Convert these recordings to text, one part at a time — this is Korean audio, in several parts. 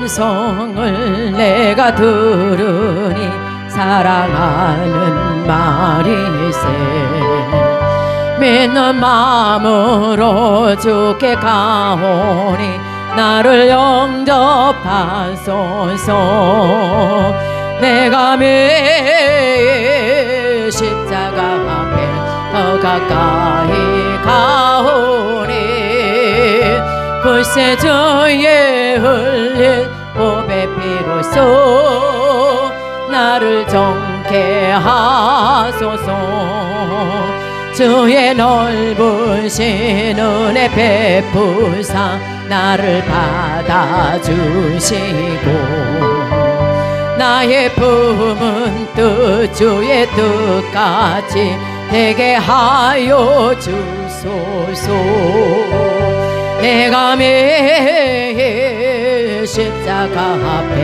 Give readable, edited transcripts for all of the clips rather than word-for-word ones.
음성을 내가 들으니 사랑하는 말이세. 믿는 마음으로 주께 가오니 나를 영접하소서. 내가 매일 십자가 앞에 더 가까이 가오니 글쎄 주의 흘린 보배 피로써 나를 정케 하소서. 주의 넓으신 은혜 베푸사 나를 받아주시고 나의 품은 뜻 주의 뜻같이 되게 하여 주소서. 내가 매일 십자가 앞에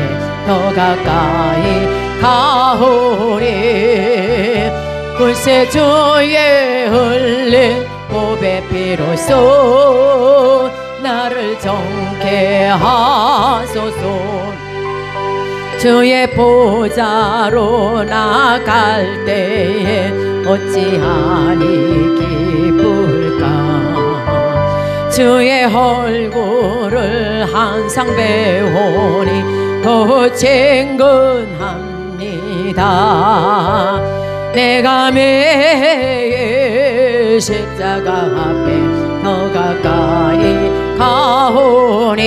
더 가까이 가오니 글쎄 주의 흘린 보배 피로써 나를 정케 하소서. 주의 보좌로 나갈 때에 어찌하니 기쁠까. 주의 얼굴을 항상 배우니 더 친근합니다. 내가 매일 십자가 앞에 더 가까이 가오니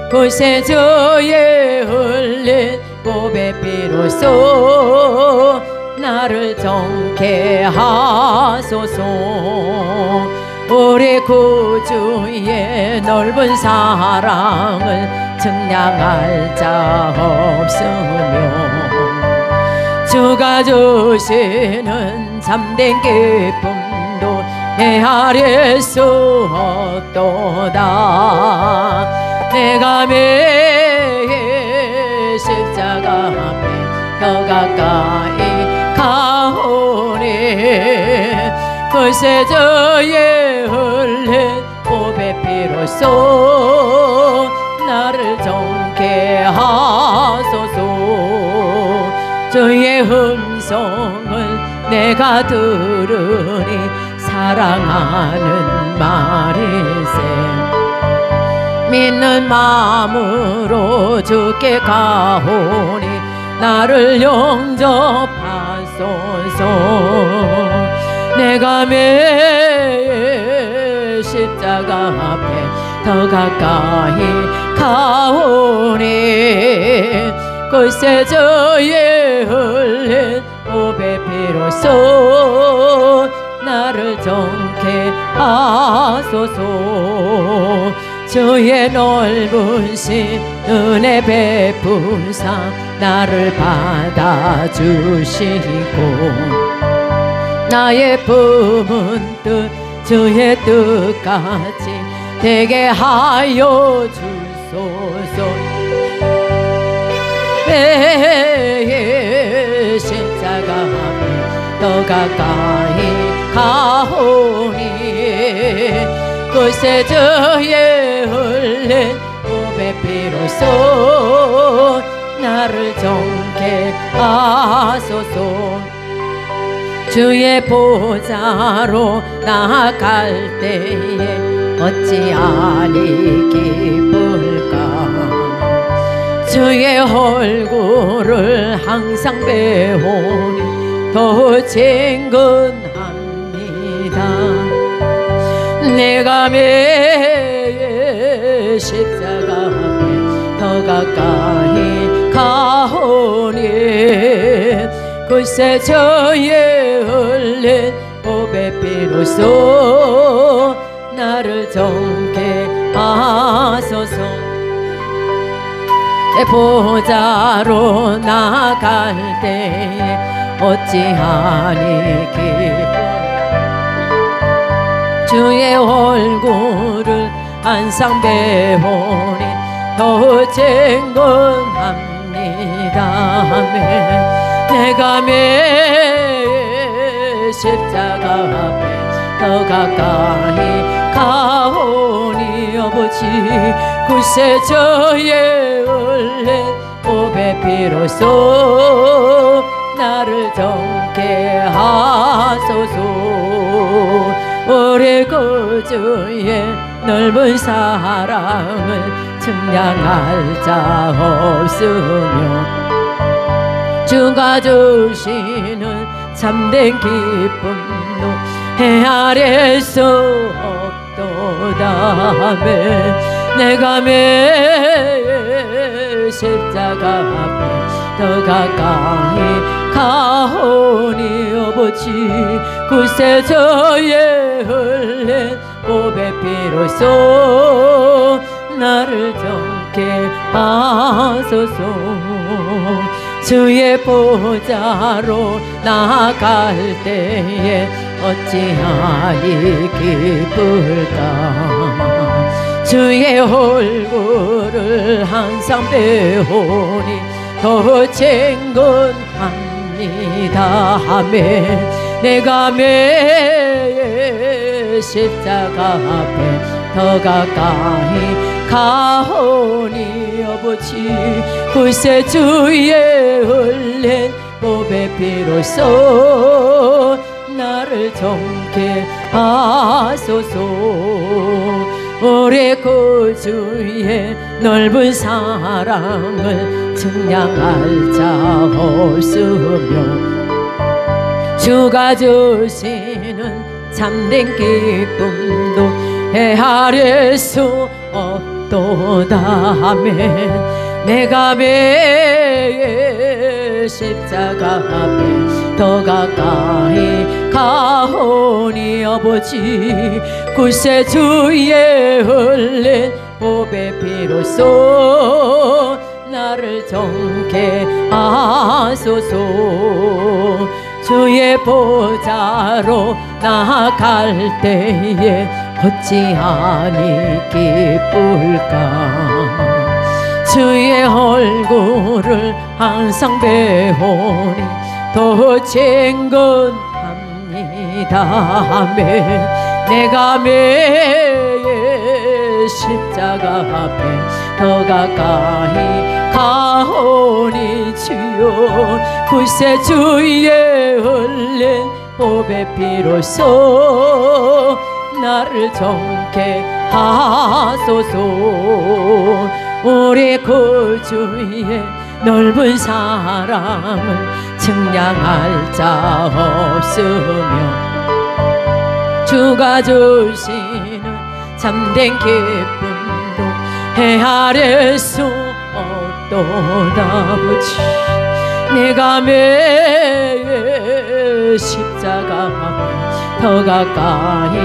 글쎄 주의 흘린 보배 피로써 나를 정케 하소서. 우리 구주의 넓은 사랑을 측량할 자 없으며 주가 주시는 참된 기쁨도 헤아릴 수 없도다. 내가 매일 십자가 앞에 더 가까이 가오니 글쎄 주의 흘린 보배 피로써 나를 정케 하소서. 주의 음성을 내가 들으니 사랑하는 말일세. 믿는 마음으로 주께 가오니 나를 영접하소서. 내가 매일 십자가 앞에 더 가까이 가오니 글쎄 주의 흘린 보배 피로써 나를 정케 하소서. 주의 넓으신 은혜 베푸사 나를 받아주시고 나의 품은 뜻 주의 뜻같이 되게 하여 주소서. 매일 십자가 앞에 더 가까이 가오니 글쎄 주의 흘린 보배 피로써 나를 정케 하소서. 주의 보좌로 나아갈 때에 어찌하니 기쁠까. 주의 얼굴을 항상 배우니 더 친근합니다. 내가 매일 십자가 앞에 더 가까이 가오니 글쎄 주의 흘린 보배 피로써 나를 정케 하소서. 내 보좌로 나갈 때에 어찌하니 기쁠까. 주의 얼굴을 항상 배우니 더 친근합니다. 내가 매일 십자가 앞에 더 가까이 가오니 아버지 구세주의 흘린 보배 피로써 나를 정케 하소서. 우리 구주의 넓은 사랑을 측량할 자 없으며 주가 주시는 참된 기쁨도 헤아릴 수 없도다매 내가 매 십자가 앞에 더 가까이 가오니 아버지 구세주의 흘린 보배 피로써 나를 정케 하소서. 주의 보좌로 나아갈 때에 어찌하리 기쁠까. 주의 얼굴을 항상 배우니 더 친근합니다. 아멘. 내가 매 십자가 앞에 더 가까이 가오니 아버지 구세주의 흘린 보배 피로써 나를 정케 하소서. 우리 구주의 넓은 사랑을 측량할 자 없으며 주가 주시는 참된 기쁨도 헤아릴 수 없도다. 아멘. 내가 매 십자가 앞에 더 가까이 가오니 아버지 구세주의 흘린 보배 피로써 나를 정케 하소서. 주의 보좌로 나아갈 때에 어찌하니 기쁠까. 주의 얼굴을 항상 배우니 더 친근합니다. 아멘. 내가 매 십자가 앞에 더 가까이 가오니 주여 구세주의 흘린 보배 피로써 나를 정케 하소서. 우리 구주의 넓은 사랑을 측량할 자 없으며 주가 주시는 참된 기쁨도 헤아릴 수 없도다. 아버지 내가 매 십자가 앞에 더 가까이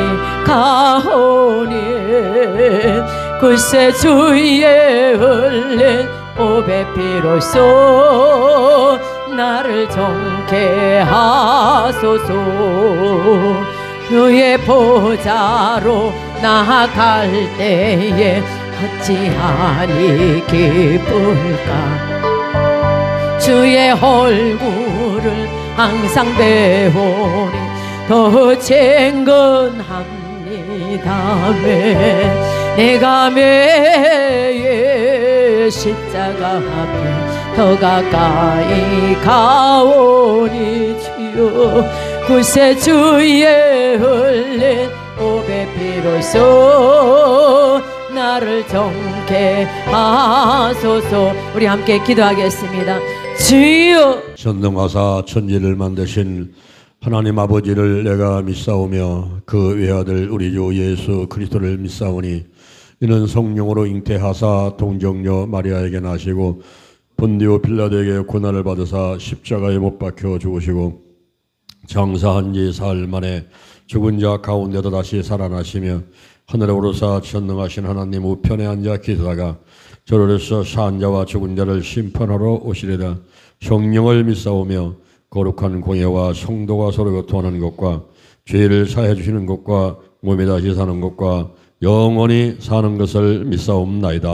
가오니 구세주의 흘린 보배 피로써 나를 정케 하소서. 주의 보좌로 나아갈 때에 어찌하니 기쁠까. 주의 얼굴을 항상 배우니 더 친근합니다. 내가 매 십자가 앞에 더 가까이 가오니 주여 구세주의 흘린 보배 피로써 나를 정케 하소서. 우리 함께 기도하겠습니다. 주여 전능하사 천지를 만드신 하나님 아버지를 내가 믿사오며 그 외아들 우리 주 예수 그리스도를 믿사오니 이는 성령으로 잉태하사 동정녀 마리아에게 나시고 본디오 빌라도에게 고난을 받으사 십자가에 못 박혀 죽으시고 장사한 지 사흘 만에 죽은 자 가운데도 다시 살아나시며 하늘에 오르사 전능하신 하나님 우편에 앉아 계시다가 저로서 산 자와 죽은 자를 심판하러 오시리다. 성령을 믿사오며 거룩한 공예와 성도가 서로 교통하는 것과 죄를 사해 주시는 것과 몸이 다시 사는 것과 영원히 사는 것을 믿사옵나이다.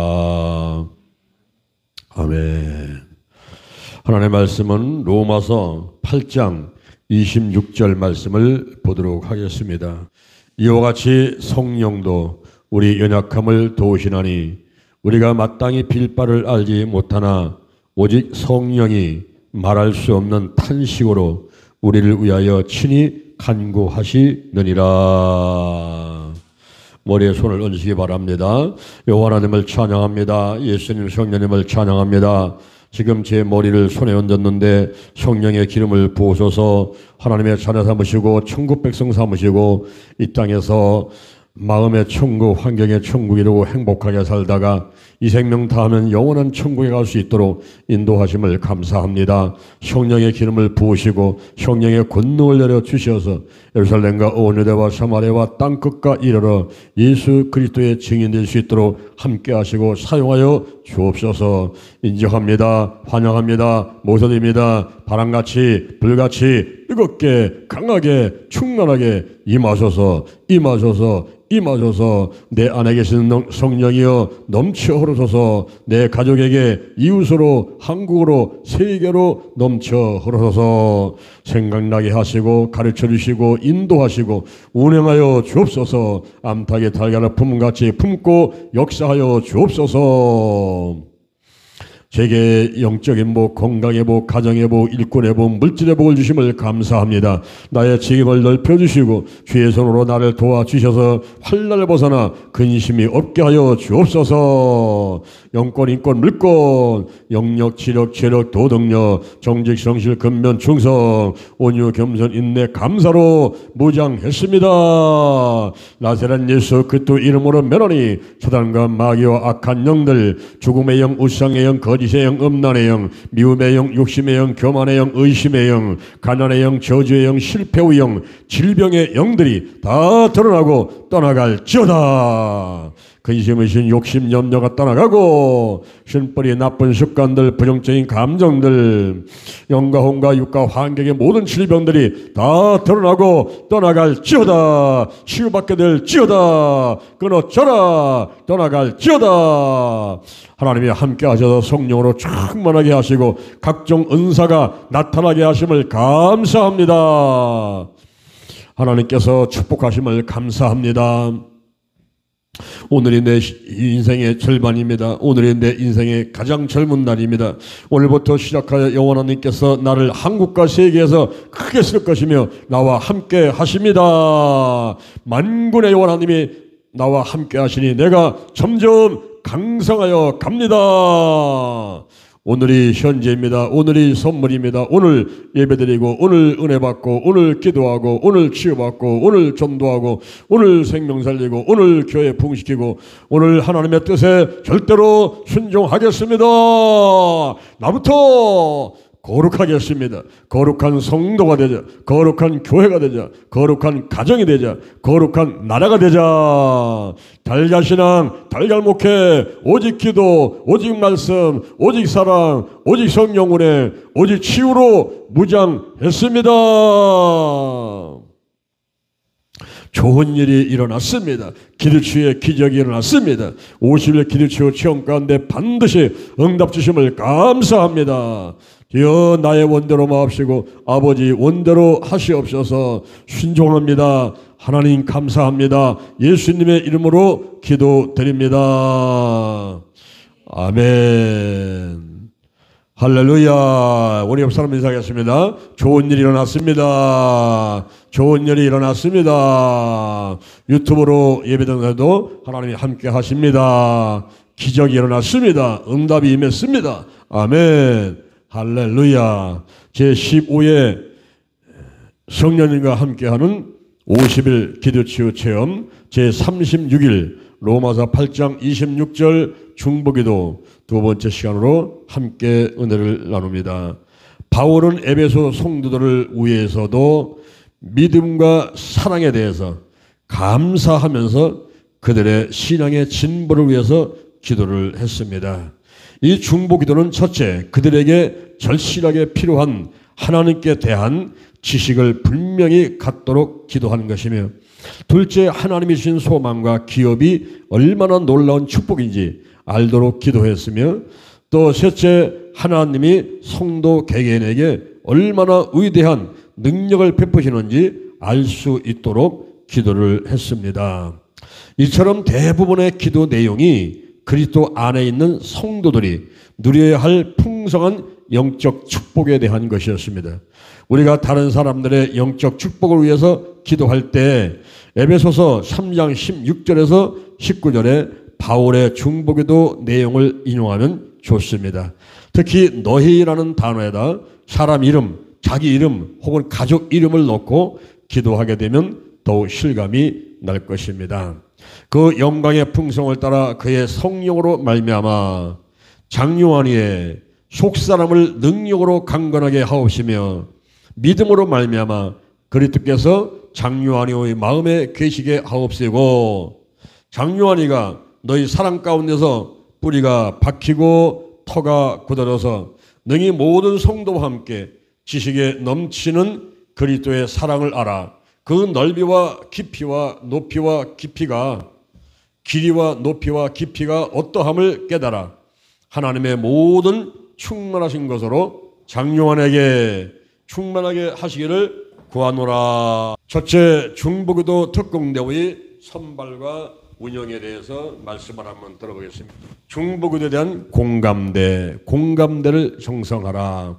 아멘. 하나님의 말씀은 로마서 8장 26절 말씀을 보도록 하겠습니다. 이와 같이 성령도 우리 연약함을 도우시나니 우리가 마땅히 빌 바를 알지 못하나 오직 성령이 말할 수 없는 탄식으로 우리를 위하여 친히 간구하시느니라. 머리에 손을 얹으시기 바랍니다. 여호와 하나님을 찬양합니다. 예수님 성령님을 찬양합니다. 지금 제 머리를 손에 얹었는데 성령의 기름을 부으셔서 하나님의 자녀 삼으시고 천국 백성 삼으시고 이 땅에서 마음의 천국, 환경의 천국 이루고 행복하게 살다가 이 생명 다하면 영원한 천국에 갈 수 있도록 인도하심을 감사합니다. 성령의 기름을 부으시고 성령의 권능을 내려주셔서 예루살렘과 온 유대와 사마리아와 땅끝과 이르러 예수 그리스도의 증인 될 수 있도록 함께 하시고 사용하여 주옵소서. 인정합니다. 환영합니다. 모셔드립니다. 바람같이 불같이 뜨겁게 강하게 충만하게 임하소서 내 안에 계신 성령이여 넘쳐 흐르소서. 내 가족에게 이웃으로 한국으로 세계로 넘쳐 흐르소서. 생각나게 하시고 가르쳐 주시고 인도하시고 운행하여 주옵소서. 암탉의 달걀을 품같이 품고 역사하여 주옵소서. 제게 영적인 복, 건강의 복, 가정의 복, 일꾼의 복, 물질의 복을 주심을 감사합니다. 나의 지경을 넓혀주시고 주의 손으로 나를 도와주셔서 환난을 벗어나 근심이 없게 하여 주옵소서. 영권, 인권, 물권, 영력, 지력, 체력, 도덕력, 정직, 성실, 근면, 충성, 온유, 겸손, 인내, 감사로 무장했습니다. 나사렛 예수 그리스도 이름으로 면하니 사단과 마귀와 악한 영들, 죽음의 영, 우상의 영, 거짓의 영, 음란의 영, 미움의 영, 욕심의 영, 교만의 영, 의심의 영, 가난의 영, 저주의 영, 실패의 영, 질병의 영들이 다 드러나고 떠나갈지어다. 근심의신 욕심 염려가 떠나가고 신뿌리 나쁜 습관들 부정적인 감정들 영과 혼과 육과 환경의 모든 질병들이 다 드러나고 떠나갈지어다. 치유받게 될지어다. 끊어져라. 떠나갈지어다. 하나님이 함께 하셔서 성령으로 충만하게 하시고 각종 은사가 나타나게 하심을 감사합니다. 하나님께서 축복하심을 감사합니다. 오늘이 내 인생의 절반입니다. 오늘이 내 인생의 가장 젊은 날입니다. 오늘부터 시작하여 여호와 하나님께서 나를 한국과 세계에서 크게 쓸 것이며 나와 함께 하십니다. 만군의 여호와 하나님이 나와 함께 하시니 내가 점점 강성하여 갑니다. 오늘이 현재입니다. 오늘이 선물입니다. 오늘 예배드리고 오늘 은혜 받고 오늘 기도하고 오늘 치유받고 오늘 전도하고 오늘 생명 살리고 오늘 교회 부흥시키고 오늘 하나님의 뜻에 절대로 순종하겠습니다. 나부터 거룩하겠습니다. 거룩한 성도가 되자. 거룩한 교회가 되자. 거룩한 가정이 되자. 거룩한 나라가 되자. 달걀신앙, 달걀목회, 오직 기도, 오직 말씀, 오직 사랑, 오직 성령 운행, 오직 치유로 무장했습니다. 좋은 일이 일어났습니다. 기도치유의 기적이 일어났습니다. 50일 기도치유 체험 가운데 반드시 응답 주심을 감사합니다. 주여 나의 원대로 마옵시고 아버지 원대로 하시옵소서. 순종합니다. 하나님 감사합니다. 예수님의 이름으로 기도드립니다. 아멘. 할렐루야. 우리 옆 사람 인사하겠습니다. 좋은 일이 일어났습니다. 좋은 일이 일어났습니다. 유튜브로 예배드리는데도 하나님이 함께 하십니다. 기적이 일어났습니다. 응답이 임했습니다. 아멘. 할렐루야. 제15회 성령님과 함께하는 50일 기도치유 체험 제36일 로마서 8장 26절 중보기도 두 번째 시간으로 함께 은혜를 나눕니다. 바울은 에베소 성도들을 위해서도 믿음과 사랑에 대해서 감사하면서 그들의 신앙의 진보를 위해서 기도를 했습니다. 이 중보기도는 첫째, 그들에게 절실하게 필요한 하나님께 대한 지식을 분명히 갖도록 기도하는 것이며, 둘째, 하나님이 주신 소망과 기업이 얼마나 놀라운 축복인지 알도록 기도했으며, 또 셋째, 하나님이 성도 개개인에게 얼마나 위대한 능력을 베푸시는지 알 수 있도록 기도를 했습니다. 이처럼 대부분의 기도 내용이 그리스도 안에 있는 성도들이 누려야 할 풍성한 영적 축복에 대한 것이었습니다. 우리가 다른 사람들의 영적 축복을 위해서 기도할 때 에베소서 3장 16절에서 19절에 바울의 중보기도 내용을 인용하면 좋습니다. 특히 너희라는 단어에다 사람 이름, 자기 이름 혹은 가족 이름을 넣고 기도하게 되면 더욱 실감이 날 것입니다. 그 영광의 풍성을 따라 그의 성령으로 말미암아 장요한이의 속사람을 능력으로 강건하게 하옵시며 믿음으로 말미암아 그리스도께서 장요한이의 마음에 계시게 하옵시고 장요한이가 너희 사랑 가운데서 뿌리가 박히고 터가 굳어져서 능히 모든 성도와 함께 지식에 넘치는 그리스도의 사랑을 알아 그 넓이와 깊이와 높이와 깊이가 길이와 높이와 깊이가 어떠함을 깨달아 하나님의 모든 충만하신 것으로 장요한에게 충만하게 하시기를 구하노라. 첫째, 중보기도 특공대의 선발과 운영에 대해서 말씀을 한번 들어보겠습니다. 중보기도에 대한 공감대를 형성하라.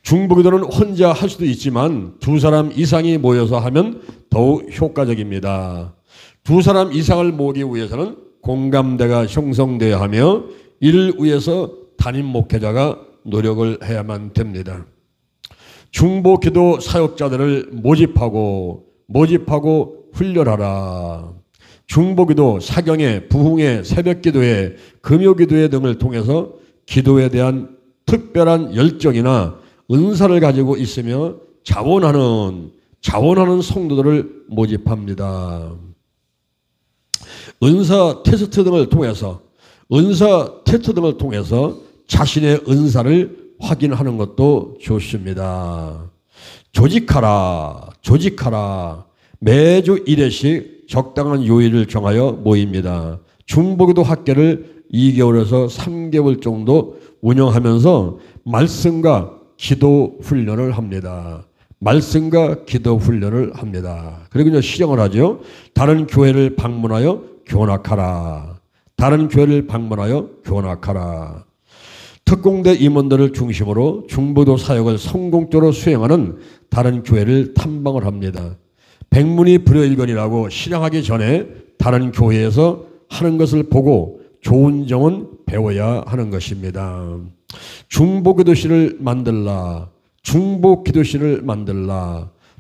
중보기도는 혼자 할 수도 있지만 두 사람 이상이 모여서 하면 더욱 효과적입니다. 두 사람 이상을 모으기 위해서는 공감대가 형성되어야 하며 이를 위해서 담임 목회자가 노력을 해야만 됩니다. 중보기도 사역자들을 모집하고 훈련하라. 중보기도 사경회, 부흥회, 새벽기도회, 금요기도회 등을 통해서 기도에 대한 특별한 열정이나 은사를 가지고 있으며 자원하는 성도들을 모집합니다. 은사 테스트 등을 통해서 자신의 은사를 확인하는 것도 좋습니다. 조직하라. 매주 1회씩 적당한 요일을 정하여 모입니다. 중보기도 학교를 2개월에서 3개월 정도 운영하면서 말씀과 기도 훈련을 합니다. 그리고 실행을 하죠. 다른 교회를 방문하여 교납하라. 특공대 임원들을 중심으로 중보기도 사역을 성공적으로 수행하는 다른 교회를 탐방을 합니다. 백문이 불여일견이라고 실행하기 전에 다른 교회에서 하는 것을 보고 좋은 점은 배워야 하는 것입니다. 중보기도실을 만들라.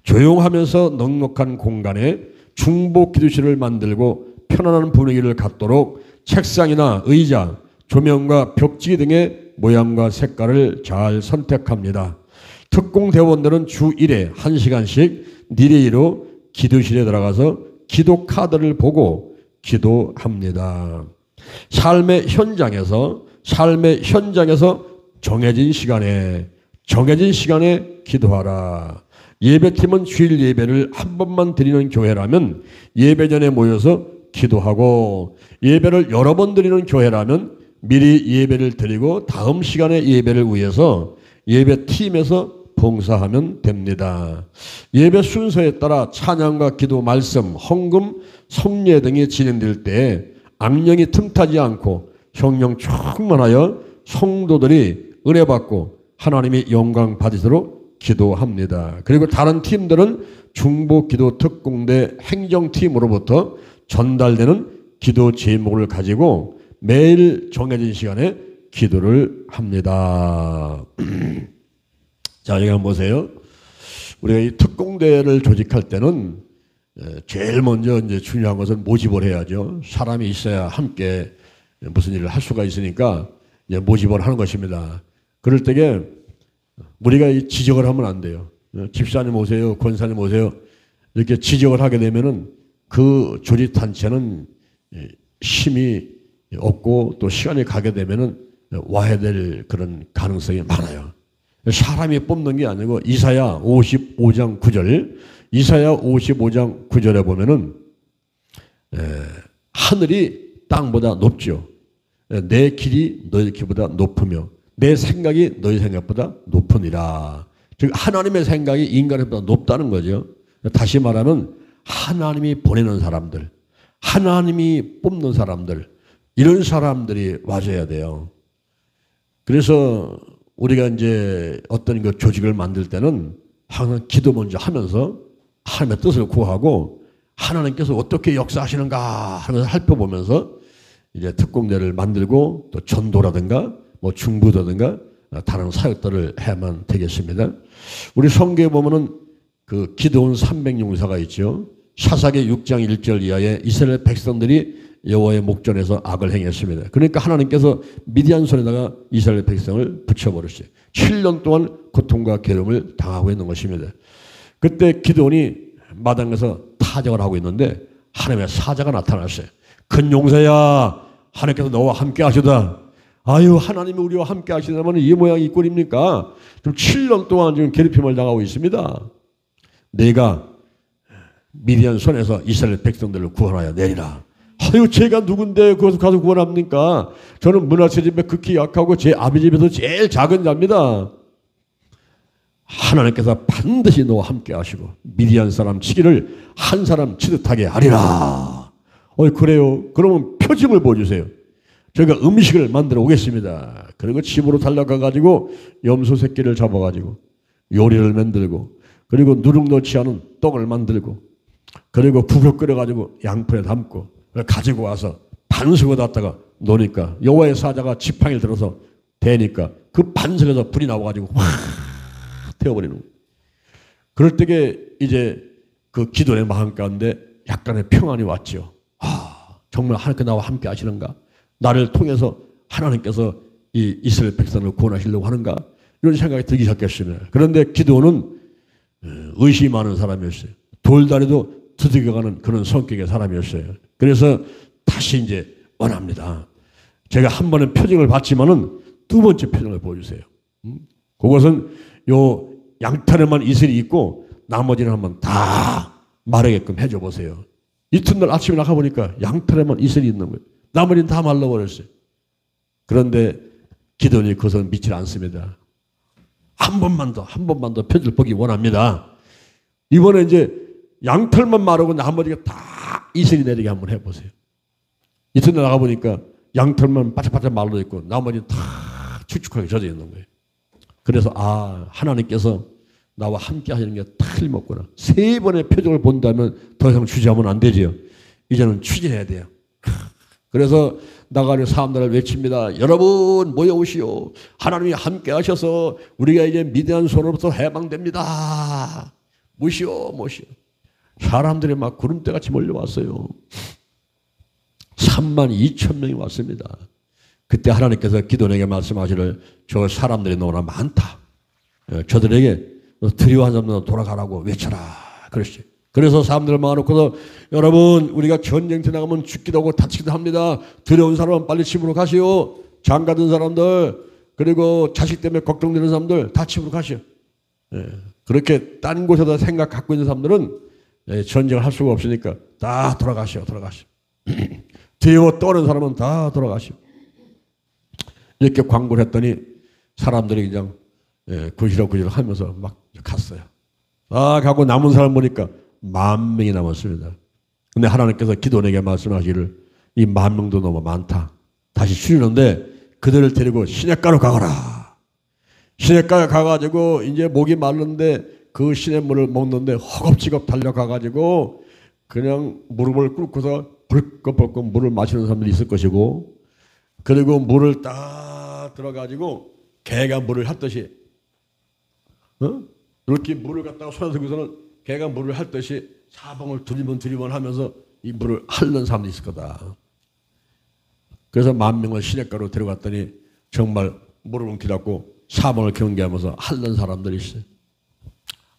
조용하면서 넉넉한 공간에 중보기도실을 만들고 편안한 분위기를 갖도록 책상이나 의자, 조명과 벽지기 등의 모양과 색깔을 잘 선택합니다. 특공대원들은 주 1회 1시간씩 릴레이로 기도실에 들어가서 기도 카드를 보고 기도합니다. 삶의 현장에서 정해진 시간에 기도하라. 예배팀은 주일 예배를 한 번만 드리는 교회라면 예배 전에 모여서 기도하고, 예배를 여러 번 드리는 교회라면 미리 예배를 드리고 다음 시간에 예배를 위해서 예배팀에서 봉사하면 됩니다. 예배 순서에 따라 찬양과 기도, 말씀, 헌금, 성례 등이 진행될 때 악령이 틈타지 않고 성령 충만하여 성도들이 은혜 받고 하나님이 영광 받으시도록 기도합니다. 그리고 다른 팀들은 중보기도 특공대 행정팀으로부터 전달되는 기도 제목을 가지고 매일 정해진 시간에 기도를 합니다. 자, 여기 한번 보세요. 우리가 이 특공대를 조직할 때는 제일 먼저 이제 중요한 것은 모집을 해야죠. 사람이 있어야 함께 무슨 일을 할 수가 있으니까 이제 모집을 하는 것입니다. 그럴 때에 우리가 이 지적을 하면 안 돼요. 집사님 오세요, 권사님 오세요. 이렇게 지적을 하게 되면은 그 조직단체는 힘이 없고 또 시간이 가게 되면은 와야 될 그런 가능성이 많아요. 사람이 뽑는 게 아니고 이사야 55장 9절에 보면은 하늘이 땅보다 높죠. 내 길이 너희 길보다 높으며 내 생각이 너희 생각보다 높으니라. 즉 하나님의 생각이 인간보다 높다는 거죠. 다시 말하면 하나님이 보내는 사람들, 하나님이 뽑는 사람들, 이런 사람들이 와줘야 돼요. 그래서 우리가 이제 어떤 그 조직을 만들 때는 항상 기도 먼저 하면서 하나님의 뜻을 구하고 하나님께서 어떻게 역사하시는가 하면서 살펴보면서 이제 특공대를 만들고 또 전도라든가 뭐 중부라든가 다른 사역들을 해야만 되겠습니다. 우리 성경에 보면은 그 기드온 300용사가 있죠. 사사기 6장 1절 이하에 이스라엘 백성들이 여호와의 목전에서 악을 행했습니다. 그러니까 하나님께서 미디안 손에다가 이스라엘 백성을 붙여버렸어요. 7년 동안 고통과 괴로움을 당하고 있는 것입니다. 그때 기드온이 마당에서 타작을 하고 있는데 하나님의 사자가 나타났어요. 큰 용사야, 하나님께서 너와 함께 하시다. 아유, 하나님이 우리와 함께 하시다면 이 모양이 이 꼴입니까? 지금 7년 동안 지금 괴롭힘을 당하고 있습니다. 내가 미디안 손에서 이스라엘 백성들을 구원하여 내리라. 아유, 제가 누군데 그것을 가서 구원합니까? 저는 므낫세 집에 극히 약하고 제 아비 집에서 제일 작은 자입니다. 하나님께서 반드시 너와 함께 하시고 미디안 사람 치기를 한 사람 치듯하게 하리라. 그래요? 그러면 표징을 보여주세요. 저희가 음식을 만들어 오겠습니다. 그리고 집으로 달려가가지고 염소 새끼를 잡아가지고 요리를 만들고 그리고 누룩 넣지 않은 떡을 만들고 그리고 국을 끓여가지고 양푼에 담고 가지고 와서 반석에 놨다가 놓으니까 여호와의 사자가 지팡이를 들어서 대니까 그 반석에서 불이 나와가지고 확 태워버리는 거예요. 그럴 때에 이제 그 기도의 마음 가운데 약간의 평안이 왔죠. 정말 하나님께 나와 함께 하시는가? 나를 통해서 하나님께서 이 이스라엘 백성을 구원하시려고 하는가? 이런 생각이 들기 시작했습니다. 그런데 기도는 의심이 많은 사람이었어요. 돌다리도 두들겨가는 그런 성격의 사람이었어요. 그래서 다시 이제 원합니다. 제가 한 번은 표징을 받지만은 두 번째 표징을 보여주세요. 그것은 요 양털에만 이슬이 있고 나머지는 한번 다 마르게끔 해줘 보세요. 이튿날 아침에 나가보니까 양털에만 이슬이 있는 거예요. 나머지는 다 말라버렸어요. 그런데 기도니 그것은 믿지 않습니다. 한 번만 더 표징을 보기 원합니다. 이번에 이제 양털만 마르고 나머지가 다 이슬이 내리게 한번 해보세요. 이튿날 나가보니까 양털만 바짝바짝 말라있고 나머지는 다 축축하게 젖어 있는 거예요. 그래서 하나님께서 나와 함께 하시는 게 틀림없구나. 3번의 표적을 본다면 더 이상 추진하면 안 되지요. 이제는 추진해야 돼요. 그래서 나가는 사람들을 외칩니다. 여러분 모여오시오. 하나님이 함께 하셔서 우리가 이제 미디안 손으로부터 해방됩니다. 모시오. 사람들이 막 구름대같이 몰려왔어요. 32,000명이 왔습니다. 그때 하나님께서 기도원에게 말씀하시를 저 사람들이 너무나 많다. 저들에게 두려워한 사람들은 돌아가라고 외쳐라. 그러시죠. 그래서 사람들을 모아놓고서 여러분 우리가 전쟁터 나가면 죽기도 하고 다치기도 합니다. 두려운 사람은 빨리 집으로 가시오. 장가든 사람들 그리고 자식 때문에 걱정되는 사람들 다 집으로 가시오. 그렇게 딴 곳에다 생각 갖고 있는 사람들은 전쟁을 할 수가 없으니까 다 돌아가시오. 두려워 떠는 사람은 다 돌아가시오. 이렇게 광고를 했더니 사람들이 그냥 구시럭구시럭 하면서 막 갔어요. 가고 남은 사람 보니까 10,000명이 남았습니다. 근데 하나님께서 기도원에게 말씀하시기를 이 10,000명도 너무 많다. 다시 줄이는데 그들을 데리고 시냇가로 가거라. 시냇가에 가가지고 이제 목이 마른데 그 시냇물을 먹는데 허겁지겁 달려가가지고 그냥 무릎을 꿇고서 벌컥벌컥 물을 마시는 사람들이 있을 것이고 그리고 물을 딱 들어가지고 개가 물을 핥듯이 이렇게 물을 갖다가 손에 들고서는 개가 물을 핥듯이 사방을 두리번 하면서 이 물을 핥는 사람도 있을 거다. 그래서 10,000명을 시냇가로 데려갔더니 정말 물을 웅키닫고 사방을 경계하면서 핥는 사람들이 있어요.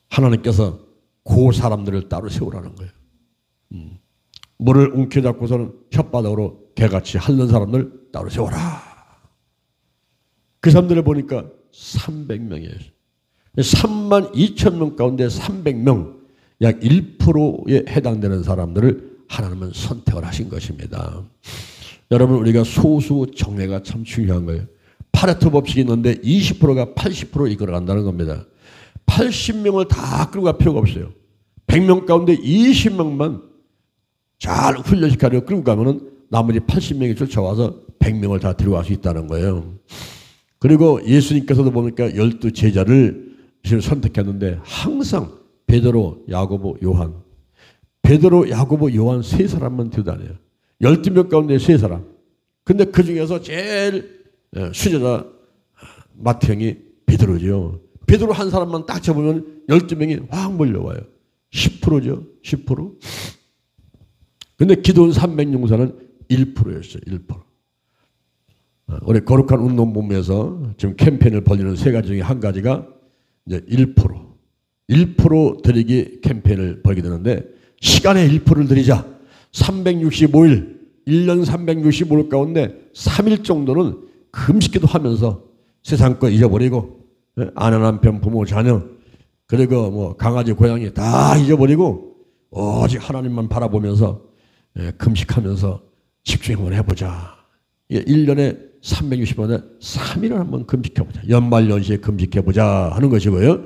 하나님께서 그 사람들을 따로 세우라는 거예요. 물을 웅켜잡고서는 혓바닥으로 개같이 핥는 사람들 따로 세워라. 그 사람들을 보니까 300명이에요. 32,000명 가운데 300명, 약 1%에 해당되는 사람들을 하나님은 선택을 하신 것입니다. 여러분 우리가 소수 정예가 참 중요한 거예요. 파레토 법칙이 있는데 20%가 80% 이끌어간다는 겁니다. 80명을 다 끌고 갈 필요가 없어요. 100명 가운데 20명만 잘 훈련시켜서 끌고 가면은 나머지 80명이 쫓아와서 100명을 다 데려갈 수 있다는 거예요. 그리고 예수님께서도 보니까 12 제자를 선택했는데 항상 베드로, 야고보, 요한, 베드로, 야고보, 요한 세 사람만 들다녀요. 12명 가운데 세 사람. 근데 그 중에서 제일 수제자 마태형이 베드로죠. 베드로 한 사람만 딱 잡으면 12명이 확 몰려와요. 10%죠. 10%. 근데 기도원 300용사는 1%였어요. 1%. 우리 거룩한 운동본부에서 지금 캠페인을 벌이는 세 가지 중에 한 가지가 이제 1% 드리기 캠페인을 벌이게 되는데 시간에 1%를 드리자. 365일, 1년 365일 가운데 3일 정도는 금식기도 하면서 세상 거 잊어버리고 아내, 남편, 부모, 자녀 그리고 뭐 강아지, 고양이 다 잊어버리고 오직 하나님만 바라보면서 금식하면서 집중 한번 해보자. 1년에 360원에 3일을 한번 금식해보자. 연말연시에 금식해보자 하는 것이고요.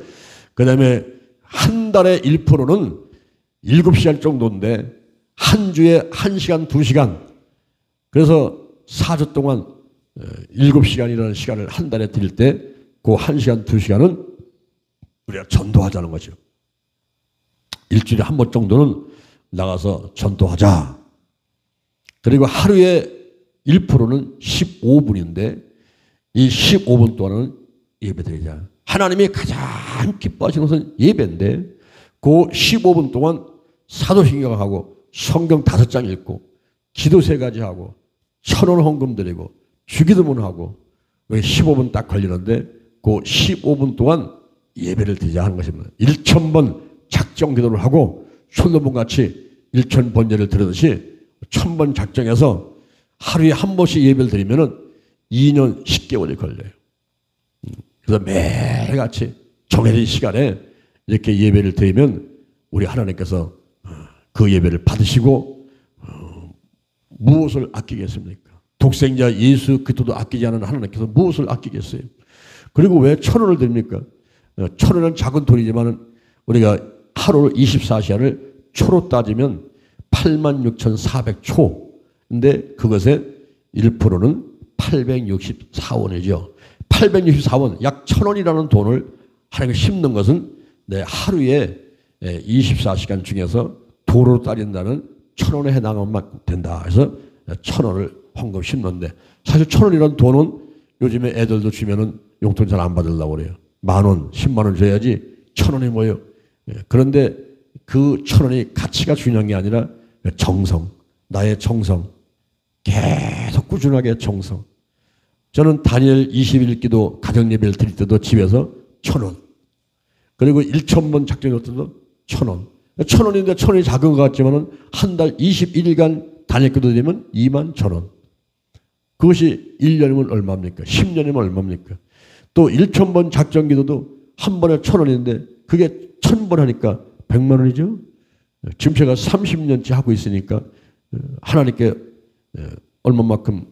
그 다음에 한 달에 1%는 7시간 정도인데 한 주에 1시간, 2시간. 그래서 4주 동안 7시간이라는 시간을 한 달에 드릴 때 그 1시간, 2시간은 우리가 전도하자는 거죠. 일주일에 한 번 정도는 나가서 전도하자. 그리고 하루에 1%는 15분인데 이 15분 동안은 예배드리자. 하나님이 가장 기뻐하시는 것은 예배인데 그 15분 동안 사도신경하고 성경 5장 읽고 기도 3가지 하고 1,000원 헌금 드리고 주기도문 하고 15분 딱 걸리는데 그 15분 동안 예배를 드리자 하는 것입니다. 1,000번 작정 기도를 하고 솔로몬같이 1,000번제를 드리듯이 1,000번 작정해서 하루에 한 번씩 예배를 드리면 2년 10개월이 걸려요. 그래서 매일같이 정해진 시간에 이렇게 예배를 드리면 우리 하나님께서 그 예배를 받으시고 무엇을 아끼겠습니까? 독생자 예수 그리스도도 아끼지 않은 하나님께서 무엇을 아끼겠어요? 그리고 왜 1,000원을 드립니까? 1,000원은 작은 돈이지만 우리가 하루 24시간을 초로 따지면 86,400초. 근데 그것의 1%는 864원이죠. 864원, 약 1,000원이라는 돈을 하나님께 심는 것은 내 하루에 24시간 중에서 도로 따진다는 1,000원에 해당하면 된다. 그래서 1,000원을 헌금 심는데 사실 1,000원이라는 돈은 요즘에 애들도 주면은 용돈 잘 안 받으려고 그래요. 10,000원, 100,000원 줘야지 1,000원이 뭐예요. 그런데 그 1,000원이 가치가 중요한 게 아니라 정성, 나의 정성, 계속 꾸준하게 정성. 저는 다니엘 21기도 가정예배를 드릴 때도 집에서 1,000원. 그리고 1,000번 작정할 때도 1,000원. 1,000원인데 1,000원이 작은 것 같지만은 한 달 21일간 다니엘기도 되면 21,000원. 그것이 1년이면 얼마입니까? 10년이면 얼마입니까? 또 1,000번 작정기도도 한 번에 1,000원인데 그게 1,000번 하니까 100만 원이죠? 지금 제가 30년째 하고 있으니까 하나님께 얼마만큼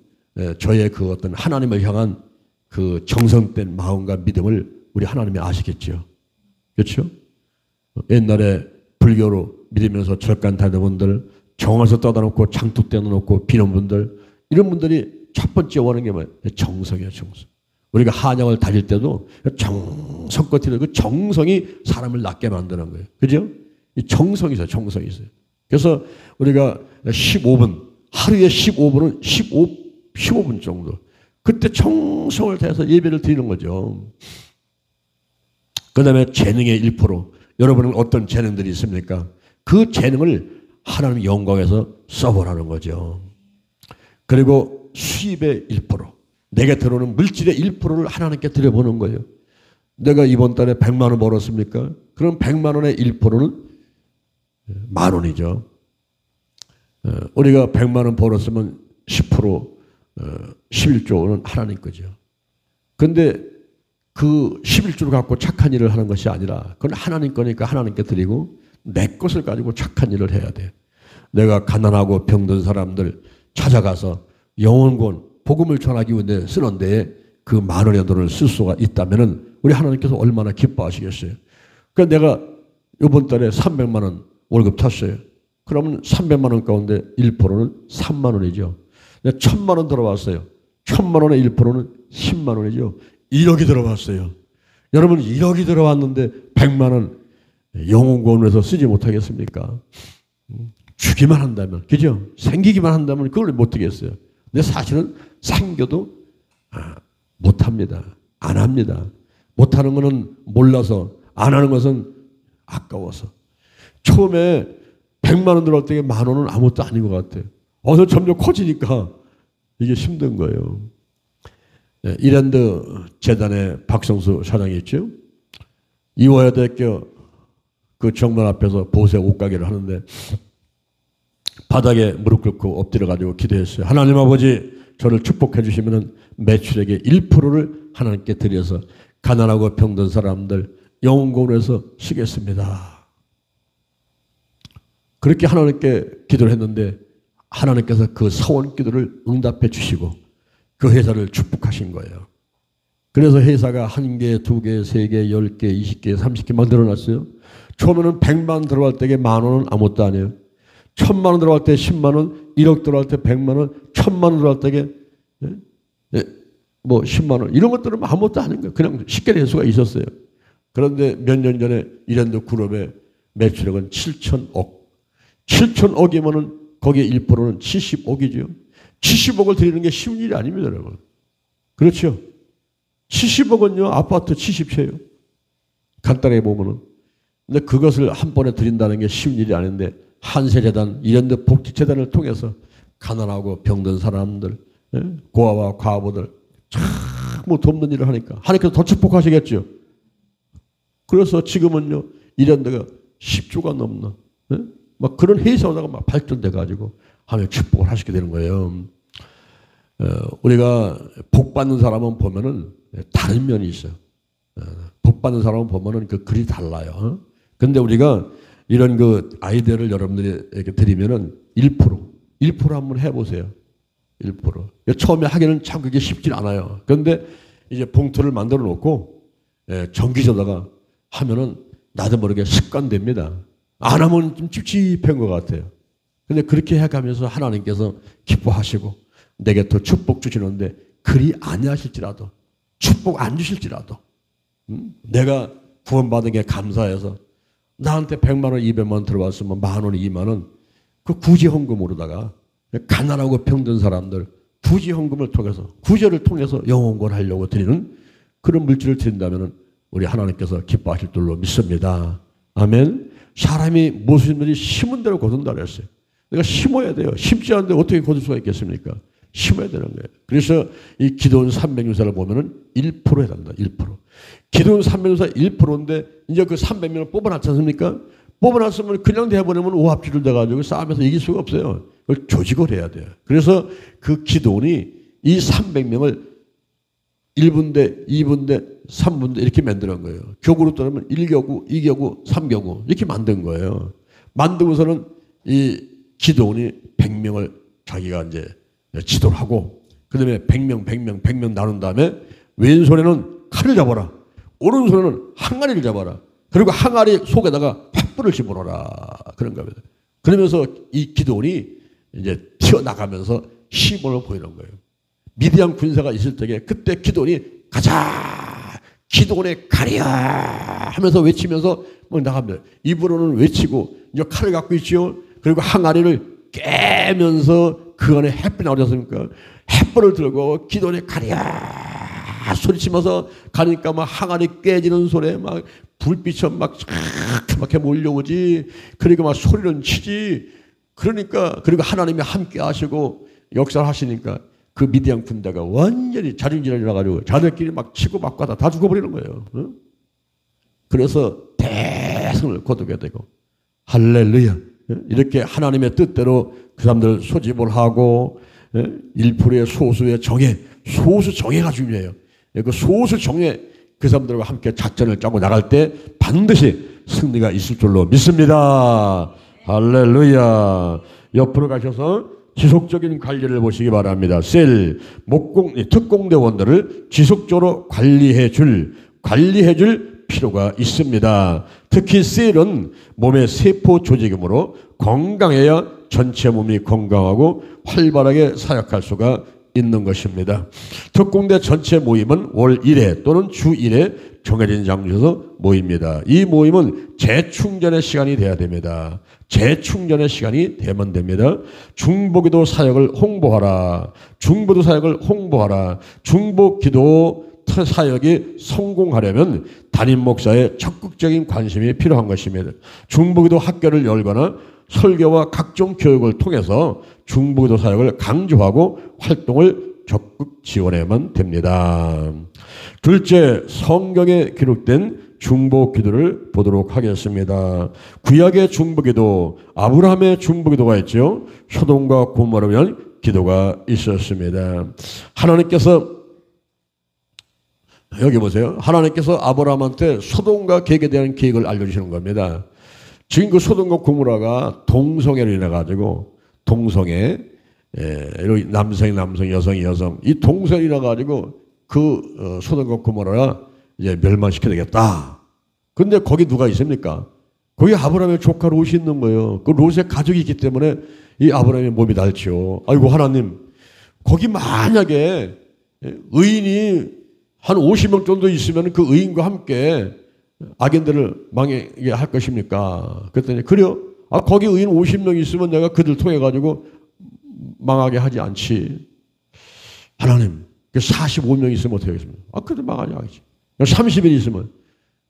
저의 그 어떤 하나님을 향한 그 정성된 마음과 믿음을 우리 하나님이 아시겠죠. 그렇죠? 옛날에 불교로 믿으면서 절간 다니는 분들, 정화서 떠다 놓고 장독 떼어 놓고 비는 분들, 이런 분들이 첫 번째 원하는 게 뭐예요? 정성이에요, 정성. 우리가 한약을 다닐 때도 정성껏 드리는 그 정성이 사람을 낫게 만드는 거예요. 그죠? 이 정성이 있어요, 정성이 있어요. 그래서 우리가 15분, 하루에 15분은 15분 정도. 그때 정성을 다해서 예배를 드리는 거죠. 그 다음에 재능의 1%. 여러분은 어떤 재능들이 있습니까? 그 재능을 하나님 영광에서 써보라는 거죠. 그리고 수입의 1%. 내게 들어오는 물질의 1%를 하나님께 드려보는 거예요. 내가 이번 달에 100만 원 벌었습니까? 그럼 100만 원의 1%는 10,000원이죠. 우리가 100만 원 벌었으면 10%, 11조는 하나님 거죠. 그런데 그 11조를 갖고 착한 일을 하는 것이 아니라 그건 하나님 거니까 하나님께 드리고 내 것을 가지고 착한 일을 해야 돼요. 내가 가난하고 병든 사람들 찾아가서 영혼권, 복음을 전하기 위해 쓰는데 그 10,000원의 돈을 쓸 수가 있다면 우리 하나님께서 얼마나 기뻐하시겠어요. 그러니까 내가 이번 달에 300만 원 월급 탔어요. 그러면 300만 원 가운데 1%는 3만 원이죠. 1000만 원 들어왔어요. 1000만 원의 1%는 10만 원이죠. 1억이 들어왔어요. 여러분 1억이 들어왔는데 100만 원 영혼구원에서 쓰지 못하겠습니까? 주기만 한다면, 그죠? 생기기만 한다면 그걸 못 하겠어요. 근데 사실은 생겨도 못합니다. 안 합니다. 못하는 것은 몰라서, 안 하는 것은 아까워서. 처음에 100만 원 들어올 때 10,000원은 아무것도 아닌 것 같아요. 어서 점점 커지니까 이게 힘든 거예요. 이랜드 재단의 박성수 사장이 있죠. 이화여대학교 그 정문 앞에서 보세 옷가게를 하는데 바닥에 무릎 꿇고 엎드려가지고 기도했어요. 하나님 아버지, 저를 축복해 주시면 매출액의 1%를 하나님께 드려서 가난하고 병든 사람들 영혼구원에서 쓰겠습니다. 그렇게 하나님께 기도를 했는데 하나님께서 그 서원 기도를 응답해 주시고 그 회사를 축복하신 거예요. 그래서 회사가 1개, 2개, 3개, 10개, 20개, 30개 막 늘어났어요. 처음에는 100만 들어갈 때에 10,000원은 아무것도 아니에요. 1000만 원 들어갈 때 10만 원, 1억 들어갈 때 100만 원, 1000만 원 들어갈 때에 뭐 10만 원 이런 것들은 아무것도 아닌 거예요. 그냥 쉽게 낼 수가 있었어요. 그런데 몇 년 전에 이랜드 그룹의 매출액은 7천억. 7천억이면은 거기에 1%는 70억이죠. 70억을 드리는 게 쉬운 일이 아닙니다, 여러분. 그렇죠? 70억은요, 아파트 70채예요. 간단하게 보면은. 근데 그것을 한 번에 드린다는 게 쉬운 일이 아닌데, 한세재단, 이랜드 복지재단을 통해서 가난하고 병든 사람들, 고아와 과부들, 참 돕는 일을 하니까. 하나님께서 더 축복하시겠죠. 그래서 지금은요, 이랜드가 10조가 넘는, 막 그런 회사가 막 발전돼가지고 하나님 축복을 하시게 되는 거예요. 우리가 복 받는 사람은 보면은 다른 면이 있어요. 복 받는 사람은 보면은 그 글이 달라요. 근데 우리가 이런 그 아이디어를 여러분들에게 드리면은 1% 한번 해보세요. 1%. 처음에 하기는 참 그게 쉽지 않아요. 그런데 이제 봉투를 만들어 놓고 정기적으로다가 하면은 나도 모르게 습관됩니다. 안 하면 좀 찝찝한 것 같아요. 근데 그렇게 해가면서 하나님께서 기뻐하시고 내게 더 축복 주시는데 그리 아니하실지라도 축복 안 주실지라도 내가 구원받은 게 감사해서 나한테 100만 원, 200만 원 들어왔으면 10,000원, 2만 원 그 구제헌금으로다가 가난하고 병든 사람들 구제헌금을 통해서 구제를 통해서 영혼구원 하려고 드리는 그런 물질을 드린다면 우리 하나님께서 기뻐하실 줄로 믿습니다. 아멘. 사람이 무엇이든지 심은 대로 거둔다 그랬어요. 내가 심어야 돼요. 심지 않은데 어떻게 거둘 수가 있겠습니까? 심어야 되는 거예요. 그래서 이 기도원 300유사를 보면은 1% 해야 된다. 1%. 기도원 300유사 1%인데 이제 그 300명을 뽑아놨지 않습니까? 뽑아놨으면 그냥 내보내면 오합지졸 돼가지고 싸움에서 이길 수가 없어요. 그걸 조직을 해야 돼요. 그래서 그 기도원이 이 300명을 1분대, 2분대, 3분대 이렇게 만드는 거예요. 격으로 따르면 1격우, 2격우, 3격우 이렇게 만든 거예요. 만들고서는 이 기도원이 100명을 자기가 이제 지도를 하고 그 다음에 100명 나눈 다음에 왼손에는 칼을 잡아라. 오른손에는 항아리를 잡아라. 그리고 항아리 속에다가 횃불을 집어넣어라. 그런 겁니다. 그러면서 이 기도원이 이제 튀어나가면서 시범을 보이는 거예요. 미디안 군사가 있을 때에 그때 기도원이 가자 기도원의 칼이야 하면서 외치면서 막 나갑니다. 입으로는 외치고 이제 칼을 갖고 있죠. 그리고 항아리를 깨면서 그 안에 햇불이 나오지 않습니까? 햇불을 들고 기도원의 칼이야 소리치면서 가니까 막 항아리 깨지는 소리에 막 불빛이 막 이렇게 몰려오지. 그리고 막 소리는 치지. 그러니까 그리고 하나님이 함께 하시고 역사를 하시니까 그 미디안 군대가 완전히 자중질환이 나가지고 자들끼리 막 치고 맞고 다 죽어버리는 거예요. 응? 그래서 대승을 거두게 되고 할렐루야. 이렇게 하나님의 뜻대로 그 사람들 소집을 하고 1%의 소수의 정예, 소수 정예가 중요해요. 그 소수 정예 그 사람들과 함께 작전을 짜고 나갈 때 반드시 승리가 있을 줄로 믿습니다. 할렐루야. 옆으로 가셔서 지속적인 관리를 보시기 바랍니다. 셀, 목공, 특공대원들을 지속적으로 관리해 줄 필요가 있습니다. 특히 셀은 몸의 세포 조직이므로 건강해야 전체 몸이 건강하고 활발하게 사역할 수가 있는 것입니다. 특공대 전체 모임은 월 1회 또는 주 1회 정해진 장소에서 모입니다. 이 모임은 재충전의 시간이 돼야 됩니다. 재충전의 시간이 되면 됩니다. 중보기도 사역을 홍보하라. 중보기도 사역을 홍보하라. 중보기도 사역이 성공하려면 담임 목사의 적극적인 관심이 필요한 것입니다. 중보기도 학교를 열거나 설교와 각종 교육을 통해서 중보기도 사역을 강조하고 활동을 적극 지원해야만 됩니다. 둘째, 성경에 기록된 중보기도를 보도록 하겠습니다. 구약의 중보기도, 아브라함의 중보기도가 있죠. 소돔과 고모라를 위한 기도가 있었습니다. 하나님께서 여기 보세요. 하나님께서 아브라함한테 소돔과 계획에 대한 계획을 알려주시는 겁니다. 지금 그 소돔과 고모라가 동성애로 인해 가지고 동성애, 남성이 남성, 여성이 여성, 이 동성애로 인해 가지고 그 소돔과 고모라가 이제 멸망시켜야 되겠다. 근데 거기 누가 있습니까? 거기 아브라함의 조카 롯이 있는 거예요. 그 롯의 가족이 있기 때문에 이 아브라함의 몸이 닳죠. 아이고 하나님, 거기 만약에 의인이 한 50명 정도 있으면 그 의인과 함께 악인들을 망하게 할 것입니까? 그랬더니 그래요. 거기 의인 50명 있으면 내가 그들 통해 가지고 망하게 하지 않지. 하나님, 45명 있으면 어떻게 하겠습니까? 그들 망하지 않지. 30인 있으면,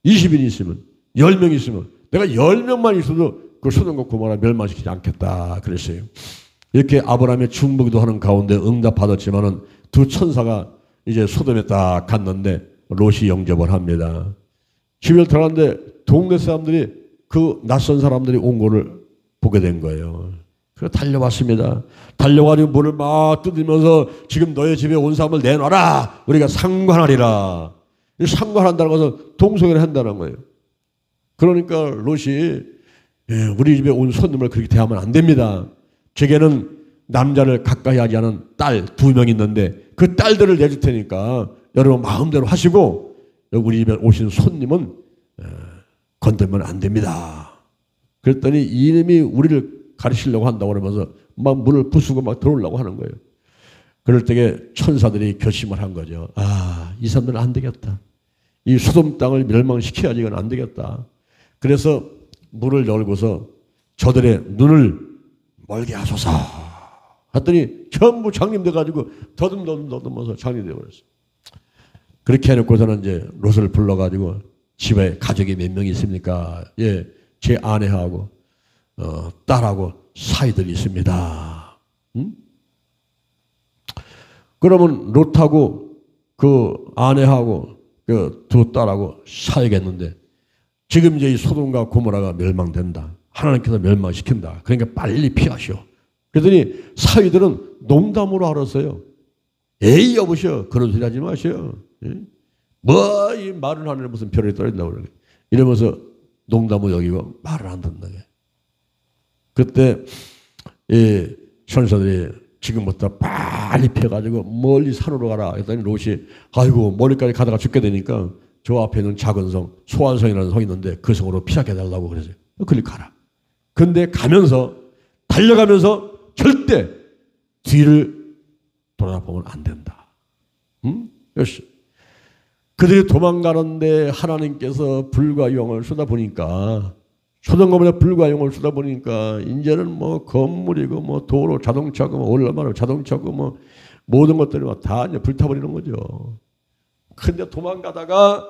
20인 있으면, 10명 있으면 내가 10명만 있어도 그 소돔과 고모라 멸망시키지 않겠다 그랬어요. 이렇게 아브라함의 중보기도 하는 가운데 응답받았지만은 두 천사가 이제 소돔에 딱 갔는데 롯이 영접을 합니다. 집에 들어갔는데 동네 사람들이 그 낯선 사람들이 온 거를 보게 된 거예요. 그래서 달려왔습니다. 달려가지고 문을 막 두드리면서 지금 너의 집에 온 사람을 내놔라. 우리가 상관하리라. 상관한다는 것은 동성애를 한다는 거예요. 그러니까 롯이 우리 집에 온 손님을 그렇게 대하면 안 됩니다. 제게는 남자를 가까이 하지 않은 딸 2명 있는데 그 딸들을 내줄 테니까 여러분 마음대로 하시고 우리 집에 오신 손님은 건들면 안 됩니다. 그랬더니 이놈이 우리를 가르치려고 한다고 그러면서 막 문을 부수고 막 들어오려고 하는 거예요. 그럴 때에 천사들이 결심을 한 거죠. 이 사람들은 안 되겠다. 이 소돔 땅을 멸망시켜야지 이건 안 되겠다. 그래서 문을 열고서 저들의 눈을 멀게 하소서 했더니 전부 장님돼 가지고 더듬어서 장님돼 버렸어요. 그렇게 해놓고서는 이제 롯을 불러가지고 집에 가족이 몇 명 있습니까? 제 아내하고 딸하고 사이들이 있습니다. 그러면 롯하고 그 아내하고 그 두 딸하고 사야겠는데 지금 이제 이 소돔과 고모라가 멸망된다. 하나님께서 멸망시킨다. 그러니까 빨리 피하시오. 그랬더니 사위들은 농담으로 알았어요. 에이 여보시오. 그런 소리 하지 마시오. 뭐 이 말을 하는 무슨 별이 떨어진다고 그러네. 이러면서 농담을 여기고 말을 안 듣는 거예요. 그때 이 천사들이 지금부터 빨리 피해가지고 멀리 산으로 가라. 했더니 롯이 아이고 멀리까지 가다가 죽게 되니까 저 앞에 있는 작은 성 소환성이라는 성이 있는데 그 성으로 피하게해달라고 그러세요. 그리 가라. 근데 가면서 달려가면서 절대 뒤를 돌아보면 안 된다. 그들이 도망가는데 하나님께서 불과 영을 쏟아보니까 소돔과 불과 영을 쏟아보니까 이제는 뭐 건물이고 뭐 도로 자동차고 뭐 올라가는 자동차고 뭐 모든 것들이 다 이제 불타버리는 거죠. 근데 도망가다가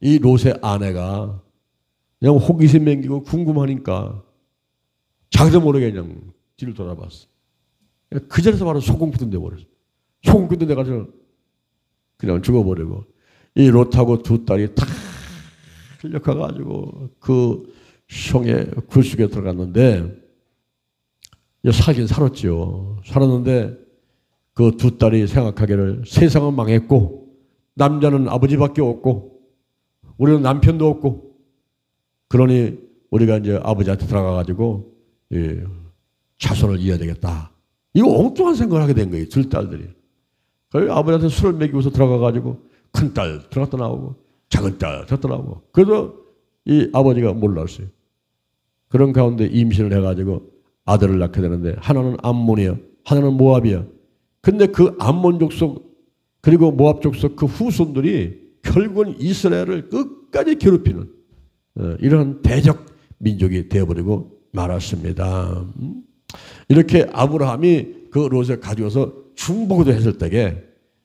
이 롯의 아내가 그냥 호기심 생기고 궁금하니까 자기도 모르게 그냥 뒤를 돌아봤어. 그 자리에서 바로 소금구든 돼버렸어. 소금구든 돼가지고 그냥 죽어버리고 이 롯하고 두 딸이 다 끌려가가지고 그 성에 굴속에 들어갔는데 살긴 살았죠. 살았는데 그 두 딸이 생각하기를 세상은 망했고 남자는 아버지밖에 없고 우리는 남편도 없고 그러니 우리가 이제 아버지한테 들어가가지고 자손을 이어야 되겠다. 이거 엉뚱한 생각을 하게 된 거예요. 둘 딸들이. 그래서 아버지한테 술을 먹이고서 들어가가지고 큰딸 들어갔다 나오고 자근자근하더라고. 그래서 이 아버지가 몰랐어요. 그런 가운데 임신을 해가지고 아들을 낳게 되는데 하나는 암몬이야, 하나는 모압이야. 근데 그 암몬 족속 그리고 모압 족속 그 후손들이 결국은 이스라엘을 끝까지 괴롭히는 이런 대적 민족이 되어버리고 말았습니다. 이렇게 아브라함이 그 롯을 가져와서 중보기도 했을 때에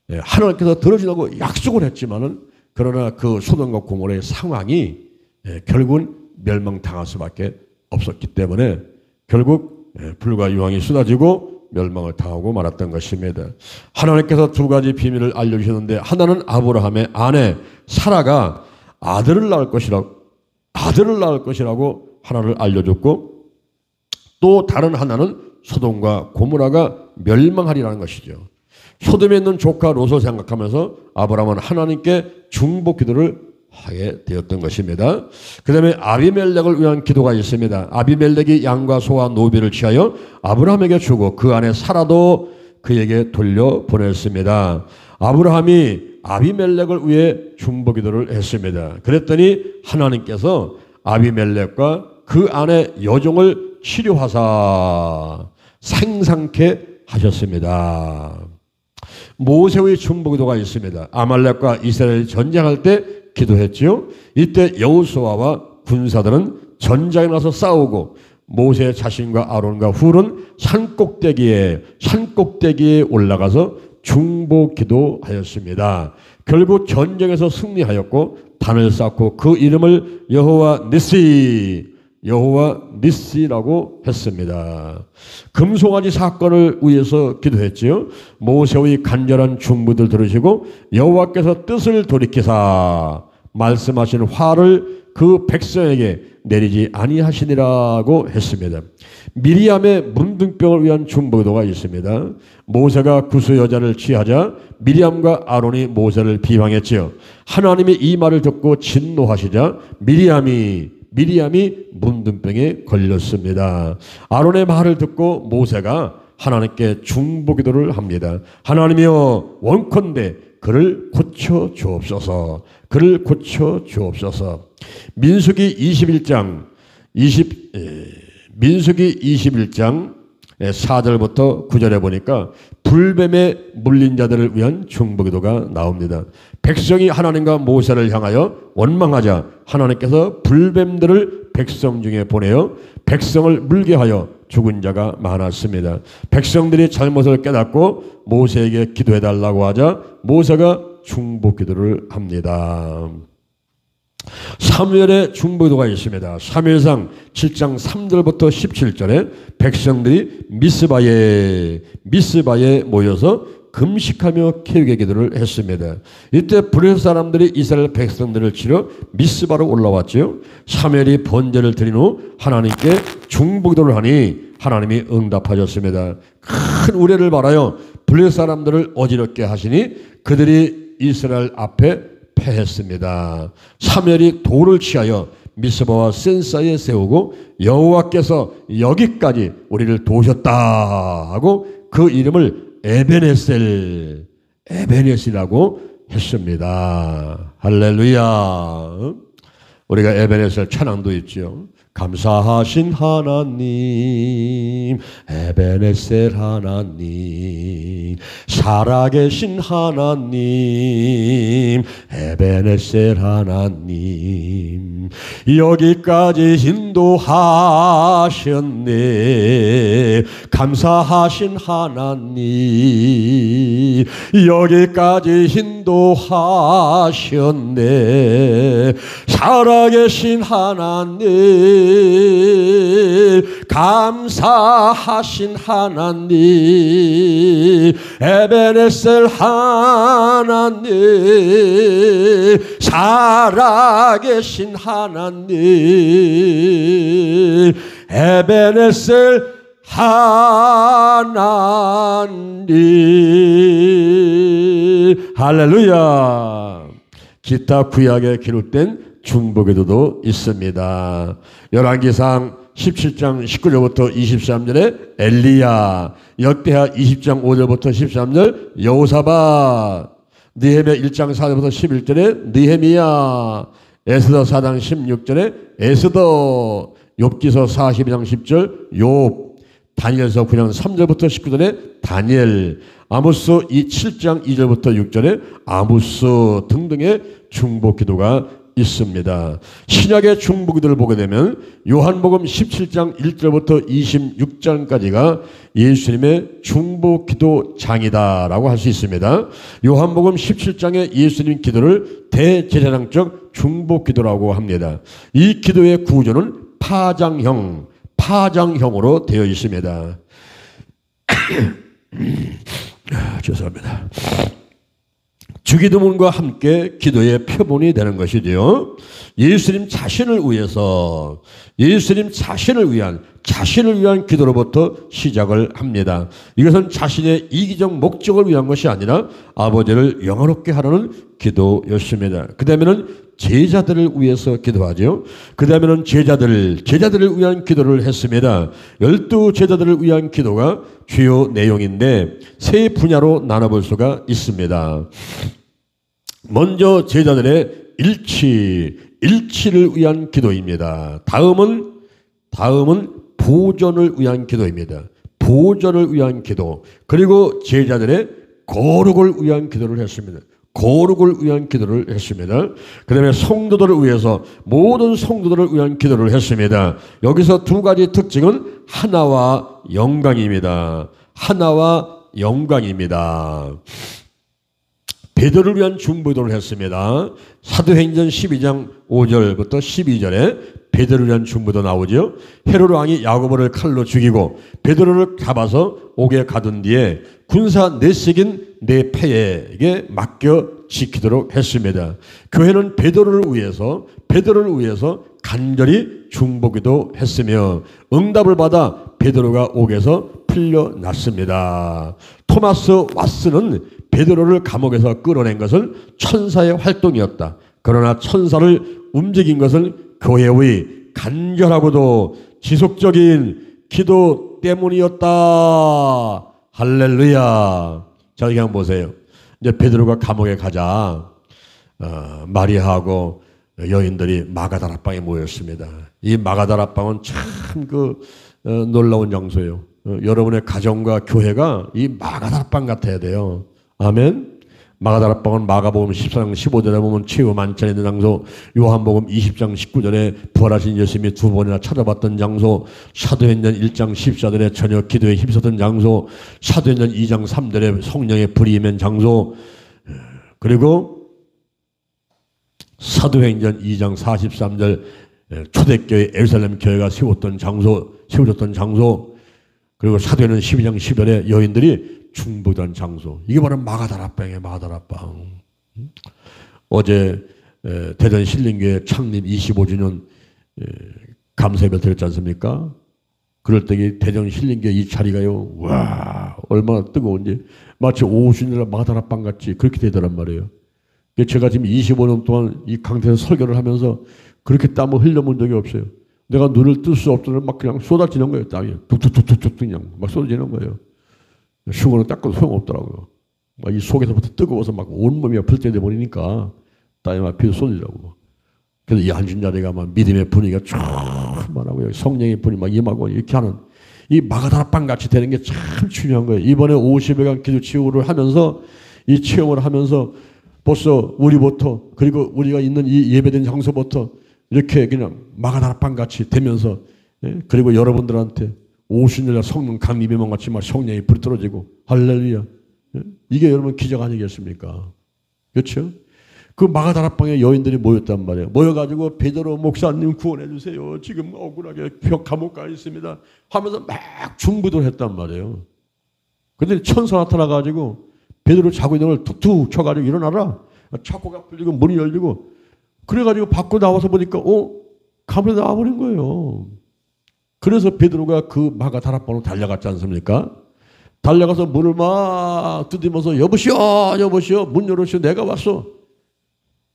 하나님께서 들어주라고 약속을 했지만은 그러나 그 소돔과 고모라의 상황이 결국은 멸망당할 수밖에 없었기 때문에 결국 불과 유황이 쏟아지고 멸망을 당하고 말았던 것입니다. 하나님께서 두 가지 비밀을 알려주셨는데 하나는 아브라함의 아내 사라가 아들을 낳을 것이라고 하나를 알려줬고 또 다른 하나는 소돔과 고모라가 멸망하리라는 것이죠. 소돔에 있는 조카 롯을 생각하면서 아브라함은 하나님께 중보 기도를 하게 되었던 것입니다. 그 다음에 아비멜렉을 위한 기도가 있습니다. 아비멜렉이 양과 소와 노비를 취하여 아브라함에게 주고 그 안에 사라도 그에게 돌려보냈습니다. 아브라함이 아비멜렉을 위해 중보 기도를 했습니다. 그랬더니 하나님께서 아비멜렉과 그 안에 여종을 치료하사 생상케 하셨습니다. 모세의 중보 기도가 있습니다. 아말렉과 이스라엘이 전쟁할 때 기도했지요. 이때 여호수아와 군사들은 전장에 나서 싸우고 모세 자신과 아론과 훌은 산꼭대기에 올라가서 중보 기도하였습니다. 결국 전쟁에서 승리하였고 단을 쌓고 그 이름을 여호와 니시라고 했습니다. 금송아지 사건을 위해서 기도했지요. 모세의 간절한 중보를 들으시고 여호와께서 뜻을 돌이키사 말씀하신 화를 그 백성에게 내리지 아니하시니라고 했습니다. 미리암의 문둥병을 위한 중보기도가 있습니다. 모세가 구스 여자를 취하자 미리암과 아론이 모세를 비방했지요. 하나님이 이 말을 듣고 진노하시자 미리암이 문둥병에 걸렸습니다. 아론의 말을 듣고 모세가 하나님께 중보기도를 합니다. 하나님이여 원컨대 그를 고쳐 주옵소서. 민수기 21장 4절부터 9절에 보니까 불뱀에 물린 자들을 위한 중보기도가 나옵니다. 백성이 하나님과 모세를 향하여 원망하자 하나님께서 불뱀들을 백성 중에 보내어 백성을 물게 하여 죽은 자가 많았습니다. 백성들이 잘못을 깨닫고 모세에게 기도해달라고 하자 모세가 중보기도를 합니다. 사무엘의 중보기도가 있습니다. 사무엘상 7장 3절부터 17절에 백성들이 미스바에 모여서 금식하며 계획의 기도를 했습니다. 이때 블레셋 사람들이 이스라엘 백성들을 치러 미스바로 올라왔지요. 사무엘이 번제를 드린 후 하나님께 중보기도를 하니 하나님이 응답하셨습니다. 큰 우레를 바라여 블레셋 사람들을 어지럽게 하시니 그들이 이스라엘 앞에 패했습니다. 사무엘이 돌을 취하여 미스바와 센 사이에 세우고 여호와께서 여기까지 우리를 도우셨다 하고 그 이름을 에베네셀이라고 했습니다. 할렐루야. 우리가 에베네셀 찬양도 있죠. 감사하신 하나님, 에베네셀 하나님, 살아계신 하나님, 에베네셀 하나님, 여기까지 인도하셨네. 감사하신 하나님, 여기까지 인도하셨네. 살아계신 하나님, 감사하신 하나님, 에베네셀 하나님, 살아계신 하나님, 에베네셀 하나님. 할렐루야. 기타 구약에 기록된 중보기도도 있습니다. 열왕기상 17장 19절부터 23절에 엘리야, 역대하 20장 5절부터 13절 여호사밧, 느헤미야 1장 4절부터 11절에 느헤미야, 에스더 4장 16절에 에스더, 욥기서 42장 10절 욥, 다니엘서 9장 3절부터 19절에 다니엘, 아모스 7장 2절부터 6절에 아모스 등등의 중보기도가 있습니다. 신약의 중보기도를 보게 되면 요한복음 17장 1절부터 26장까지가 예수님의 중보기도장이다라고 할 수 있습니다. 요한복음 17장의 예수님 기도를 대제사장적 중보기도라고 합니다. 이 기도의 구조는 파장형으로 되어 있습니다. 죄송합니다. 주기도문과 함께 기도의 표본이 되는 것이지요. 예수님 자신을 위한 기도로부터 시작을 합니다. 이것은 자신의 이기적 목적을 위한 것이 아니라 아버지를 영화롭게 하라는 기도였습니다. 그 다음에는 제자들을 위해서 기도하죠. 그 다음에는 제자들을 위한 기도를 했습니다. 12 제자들을 위한 기도가 주요 내용인데 세 분야로 나눠볼 수가 있습니다. 먼저 제자들의 일치를 위한 기도입니다. 다음은 보존을 위한 기도입니다. 보존을 위한 기도. 그리고 제자들의 거룩을 위한 기도를 했습니다. 거룩을 위한 기도를 했습니다. 그 다음에 모든 성도들을 위한 기도를 했습니다. 여기서 두 가지 특징은 하나와 영광입니다. 베드로를 위한 중보기도를 했습니다. 사도행전 12장 5절부터 12절에 베드로를 위한 중보도 나오죠. 헤로드 왕이 야고보를 칼로 죽이고 베드로를 잡아서 옥에 가둔 뒤에 군사 내식인 네 패에게 맡겨 지키도록 했습니다. 교회는 베드로를 위해서 간절히 중보기도 했으며 응답을 받아 베드로가 옥에서 풀려났습니다. 토마스 왓슨은 베드로를 감옥에서 끌어낸 것은 천사의 활동이었다. 그러나 천사를 움직인 것은 교회의 간절하고도 지속적인 기도 때문이었다. 할렐루야. 자, 여기 한번 보세요. 이제 베드로가 감옥에 가자 마리아하고 여인들이 마가다라방에 모였습니다. 이 마가다라방은 참 놀라운 장소예요. 여러분의 가정과 교회가 이 마가다라방 같아야 돼요. 아멘. 마가다라방은 마가복음 14장 15절에 보면 최후 만찬에 있는 장소, 요한복음 20장 19절에 부활하신 예수님이 두 번이나 찾아봤던 장소, 사도행전 1장 14절에 저녁 기도에 힘썼던 장소, 사도행전 2장 3절에 성령의 불이 임한 장소, 그리고 사도행전 2장 43절 초대교회 에루살렘 교회가 세워졌던 장소, 그리고 사도행전 12장 10절에 여인들이 중보던 장소. 이게 바로 마가다라방이에요. 마가다라방. 어제 대전 신림교회 창립 25주년 감사예배 드렸지 않습니까? 그럴 때 대전 신림교회 이 자리가요. 와, 얼마나 뜨거운지 마치 오순절 마가다라방 같이 그렇게 되더란 말이에요. 제가 지금 25년 동안 이 강태에서 설교를 하면서 그렇게 땀을 흘려본 적이 없어요. 내가 눈을 뜰 수 없도록 막 그냥 쏟아지는 거예요. 땀이 툭툭툭툭 그냥 막 쏟아지는 거예요. 흉으로 닦아도 소용없더라고요. 막 이 속에서부터 뜨거워서 막 온몸이 아플 때 돼버리니까 땀이 막 피도 쏟아지더라고. 그래서 이 앉은 자리가 막 믿음의 분위기가 충만하고 성령의 분이 막 임하고 이렇게 하는 이 마가다라방 같이 되는 게 참 중요한 거예요. 이번에 50일간 기도 치유를 하면서 이 체험을 하면서 벌써 우리부터 그리고 우리가 있는 이 예배된 장소부터 이렇게 그냥 마가다라방 같이 되면서 그리고 여러분들한테 50년 성령 강림의만 같이 막 성령이 불이 떨어지고 할렐루야. 이게 여러분 기적 아니겠습니까? 그렇죠? 그 마가다라방에 여인들이 모였단 말이에요. 모여가지고 베드로 목사님 구원해 주세요. 지금 억울하게 감옥 가 있습니다. 하면서 막 중부도를 했단 말이에요. 근데 천사 나타나가지고 베드로 자고 있는 걸 툭툭 쳐가지고 일어나라. 창고가 풀리고 문이 열리고 그래가지고 밖으로 나와서 보니까 감옥에 나와버린 거예요. 그래서 베드로가 그 마가다라방으로 달려갔지 않습니까? 달려가서 문을 막 두드리면서 여보시오 문 열으시오 내가 왔어.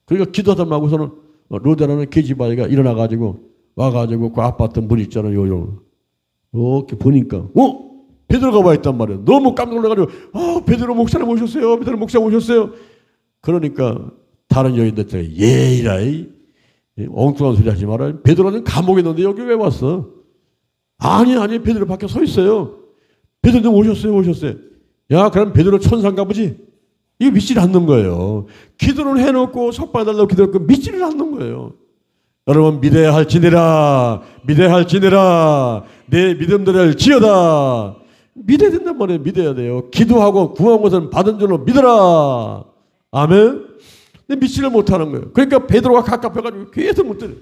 그러니까 기도하다 말고서는 로데라는 계집아이가 일어나가지고 와가지고 그 아파트 문 있잖아요. 이렇게 보니까 베드로가 와 있단 말이에요. 너무 깜짝 놀라가지고 베드로 목사님 오셨어요. 베드로 목사님 오셨어요. 그러니까 다른 여인들 예이라이 엉뚱한 소리 하지 마라. 베드로는 감옥에 있는데 여기 왜 왔어? 아니 베드로 밖에 서 있어요. 베드로님 오셨어요. 야 그럼 베드로 천사인가 보지? 이거 믿지를 않는 거예요. 기도를 해놓고 석방해달라고 기도했고 믿지를 않는 거예요. 여러분 믿어야 할지니라 내 믿음들을 지어다. 믿어야 된단 말이에요. 믿어야 돼요. 기도하고 구한 것은 받은 줄로 믿어라. 아멘. 근데 믿지를 못하는 거예요. 그러니까 베드로가 갑갑해가지고 계속 못 들어요.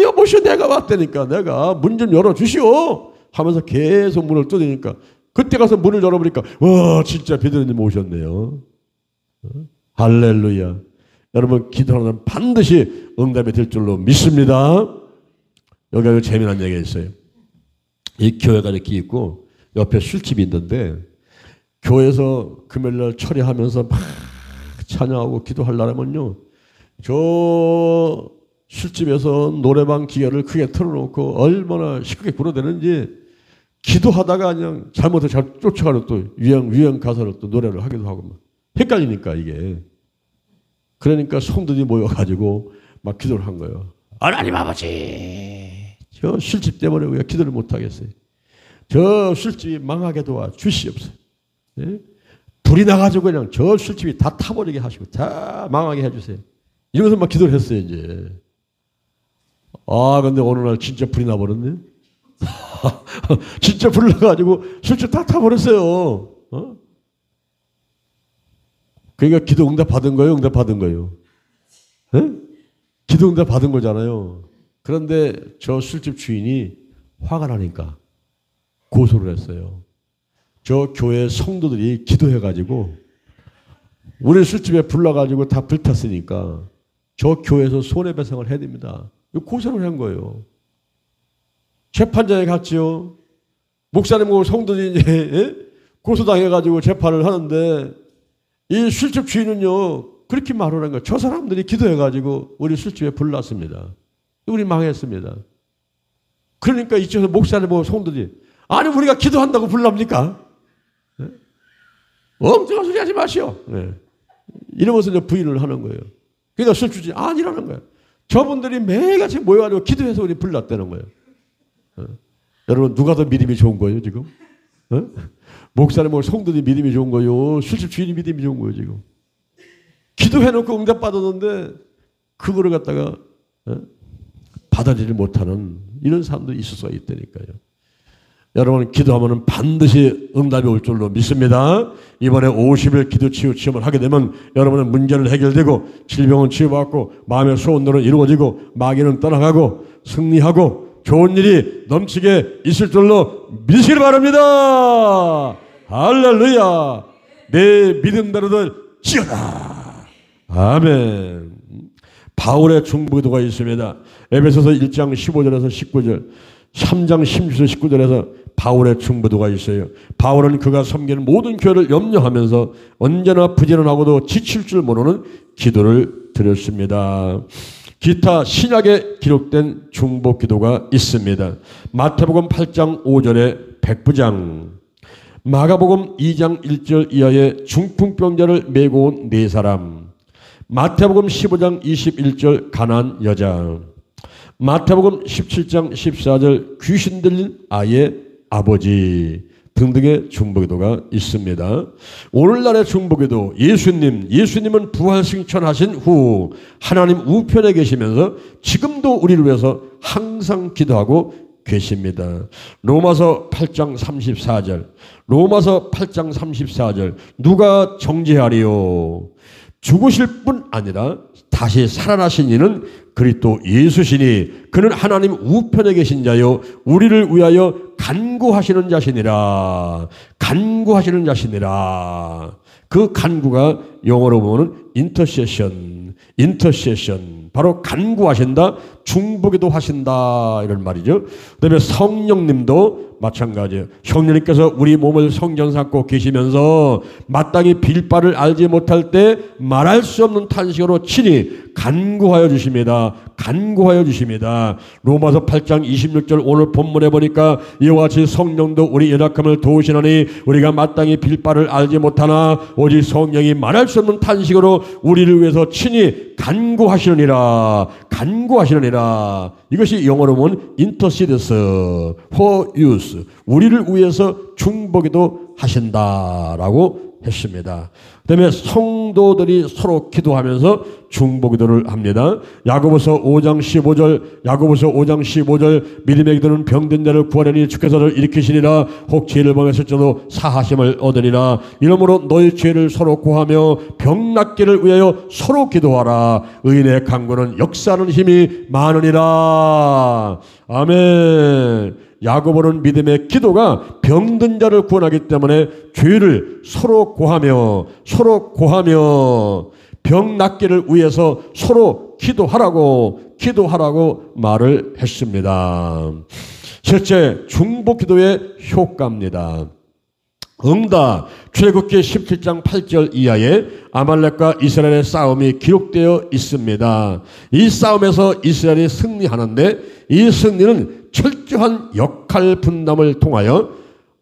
여보시오 내가 왔다니까 내가 문 좀 열어주시오 하면서 계속 문을 두드리니까 그때 가서 문을 열어보니까 와 진짜 베드로님 오셨네요. 할렐루야. 여러분 기도하면 반드시 응답이 될 줄로 믿습니다. 여기 재미난 얘기가 있어요. 이 교회가 이렇게 있고 옆에 술집이 있는데 교회에서 금요일날 처리하면서 막 찬양하고 기도하려면요 저 술집에서 노래방 기계를 크게 틀어놓고 얼마나 시끄럽게 불어대는지 기도하다가 그냥 잘못해서 잘 쫓아가는 또 유행 가사로 또 노래를 하기도 하고 막 헷갈리니까 이게 그러니까 성도들이 모여가지고 막 기도를 한 거예요. 하나님 아버지 저 술집 때문에 우리가 기도를 못하겠어요. 저 술집이 망하게 도와 주시옵소서. 네? 불이 나가지고 그냥 저 술집이 다 타버리게 하시고 다 망하게 해주세요. 이러면서 막 기도를 했어요 이제. 근데 어느 날 진짜 불이 나버렸네. 진짜 불이 나가지고 술집 다 타버렸어요. 그러니까 기도 응답 받은 거예요? 응답 받은 거예요? 네? 기도 응답 받은 거잖아요. 그런데 저 술집 주인이 화가 나니까 고소를 했어요. 저 교회 성도들이 기도해가지고 우리 술집에 불나가지고 다 불탔으니까 저 교회에서 손해배상을 해야 됩니다. 고소를 한 거예요. 재판장에 갔지요. 목사님하고 성도들이 이제 고소당해가지고 재판을 하는데 이 술집 주인은요 그렇게 말을 한 거예요. 저 사람들이 기도해가지고 우리 술집에 불났습니다. 우리 망했습니다. 그러니까 이쪽에서 목사님하고 성도들이 아니 우리가 기도한다고 불납니까? 네? 엉뚱한 소리 하지 마시오. 네. 이러면서 이제 부인을 하는 거예요. 그러니까 술주지 아니라는 거예요. 저분들이 매일같이 모여가지고 기도해서 우리 불났다는 거예요. 여러분 누가 더 믿음이 좋은 거예요 지금? 목사님 성도들이 믿음이 좋은 거예요? 술집 주인이 믿음이 좋은 거예요 지금? 기도해놓고 응답 받았는데 그거를 갖다가 받아들이지 못하는 이런 사람들이 있을 수가 있다니까요. 여러분 기도하면 반드시 응답이 올 줄로 믿습니다. 이번에 50일 기도 치유 체험을 하게 되면 여러분은 문제는 해결되고 질병은 치유받고 마음의 소원들은 이루어지고 마귀는 떠나가고 승리하고 좋은 일이 넘치게 있을 줄로 믿으시길 바랍니다. 할렐루야. 내 믿음대로들 지어라. 아멘. 바울의 중보기도가 있습니다. 에베소서 1장 15절에서 19절 3장 16절 19절에서 바울의 중보도가 있어요. 바울은 그가 섬기는 모든 교회를 염려하면서 언제나 부지런하고도 지칠 줄 모르는 기도를 드렸습니다. 기타 신약에 기록된 중보기도가 있습니다. 마태복음 8장 5절에 백부장, 마가복음 2장 1절 이하의 중풍병자를 메고 온 네 사람, 마태복음 15장 21절 가난안 여자, 마태복음 17장 14절 귀신 들린 아이의 아버지 등등의 중보기도가 있습니다. 오늘날의 중보기도 예수님은 부활승천하신 후 하나님 우편에 계시면서 지금도 우리를 위해서 항상 기도하고 계십니다. 로마서 8장 34절 누가 정죄하리요? 죽으실 뿐 아니라 다시 살아나신 이는 그리스도 예수시니 그는 하나님 우편에 계신 자요 우리를 위하여 간구하시는 자시니라. 그 간구가 영어로 보면 인터세션 바로 간구하신다, 중보기도 하신다 이런 말이죠. 그다음에 성령님도 마찬가지예요. 성령님께서 우리 몸을 성전 삼고 계시면서 마땅히 빌 바를 알지 못할 때 말할 수 없는 탄식으로 친히 간구하여 주십니다. 간구하여 주십니다. 로마서 8장 26절 오늘 본문에 보니까 이와 같이 성령도 우리 연약함을 도우시나니 우리가 마땅히 빌 바를 알지 못하나 오직 성령이 말할 수 없는 탄식으로 우리를 위해서 친히 간구하시느니라. 간구하시느니라. 이것이 영어로 보면 intercedes for us. 우리를 위해서 중보기도 하신다라고 했습니다. 그 다음에 성도들이 서로 기도하면서 중보기도를 합니다. 야고보서 5장 15절 믿음의 기도는 병든 자를 구하려니 주께서 를 일으키시리라. 혹 죄를 범했을지라도 사하심을 얻으리라. 이러므로 너희 죄를 서로 구하며 병 낫기를 위하여 서로 기도하라. 의인의 간구는 역사하는 힘이 많으니라. 아멘. 야고보는 믿음의 기도가 병든 자를 구원하기 때문에 죄를 서로 고하며 병 낫기를 위해서 서로 기도하라고 말을 했습니다. 첫째, 중보기도의 효과입니다. 응답, 출애굽기 17장 8절 이하에 아말렉과 이스라엘의 싸움이 기록되어 있습니다. 이 싸움에서 이스라엘이 승리하는데 이 승리는 철저한 역할 분담을 통하여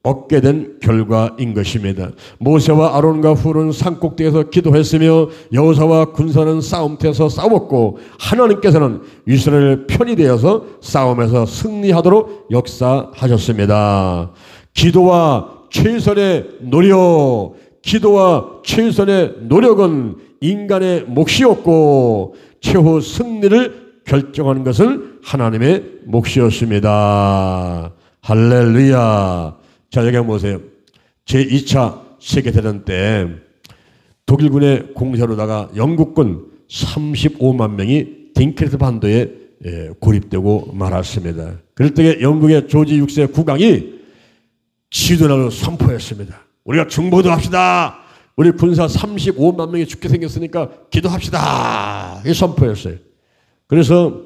얻게 된 결과인 것입니다. 모세와 아론과 훌은 산꼭대기에서 기도했으며 여호사와 군사는 싸움터에서 싸웠고 하나님께서는 이스라엘 편이 되어서 싸움에서 승리하도록 역사하셨습니다. 기도와 최선의 노력은 인간의 몫이었고 최후 승리를 결정하는 것은 하나님의 몫이었습니다. 할렐루야. 자, 여기 한번 보세요. 제2차 세계대전 때 독일군의 공세로다가 영국군 35만 명이 딩크레트 반도에 고립되고 말았습니다. 그럴 때 영국의 조지 6세 국왕이 지도자로 선포했습니다. 우리가 중보도 합시다. 우리 군사 35만 명이 죽게 생겼으니까 기도합시다. 이 선포했어요. 그래서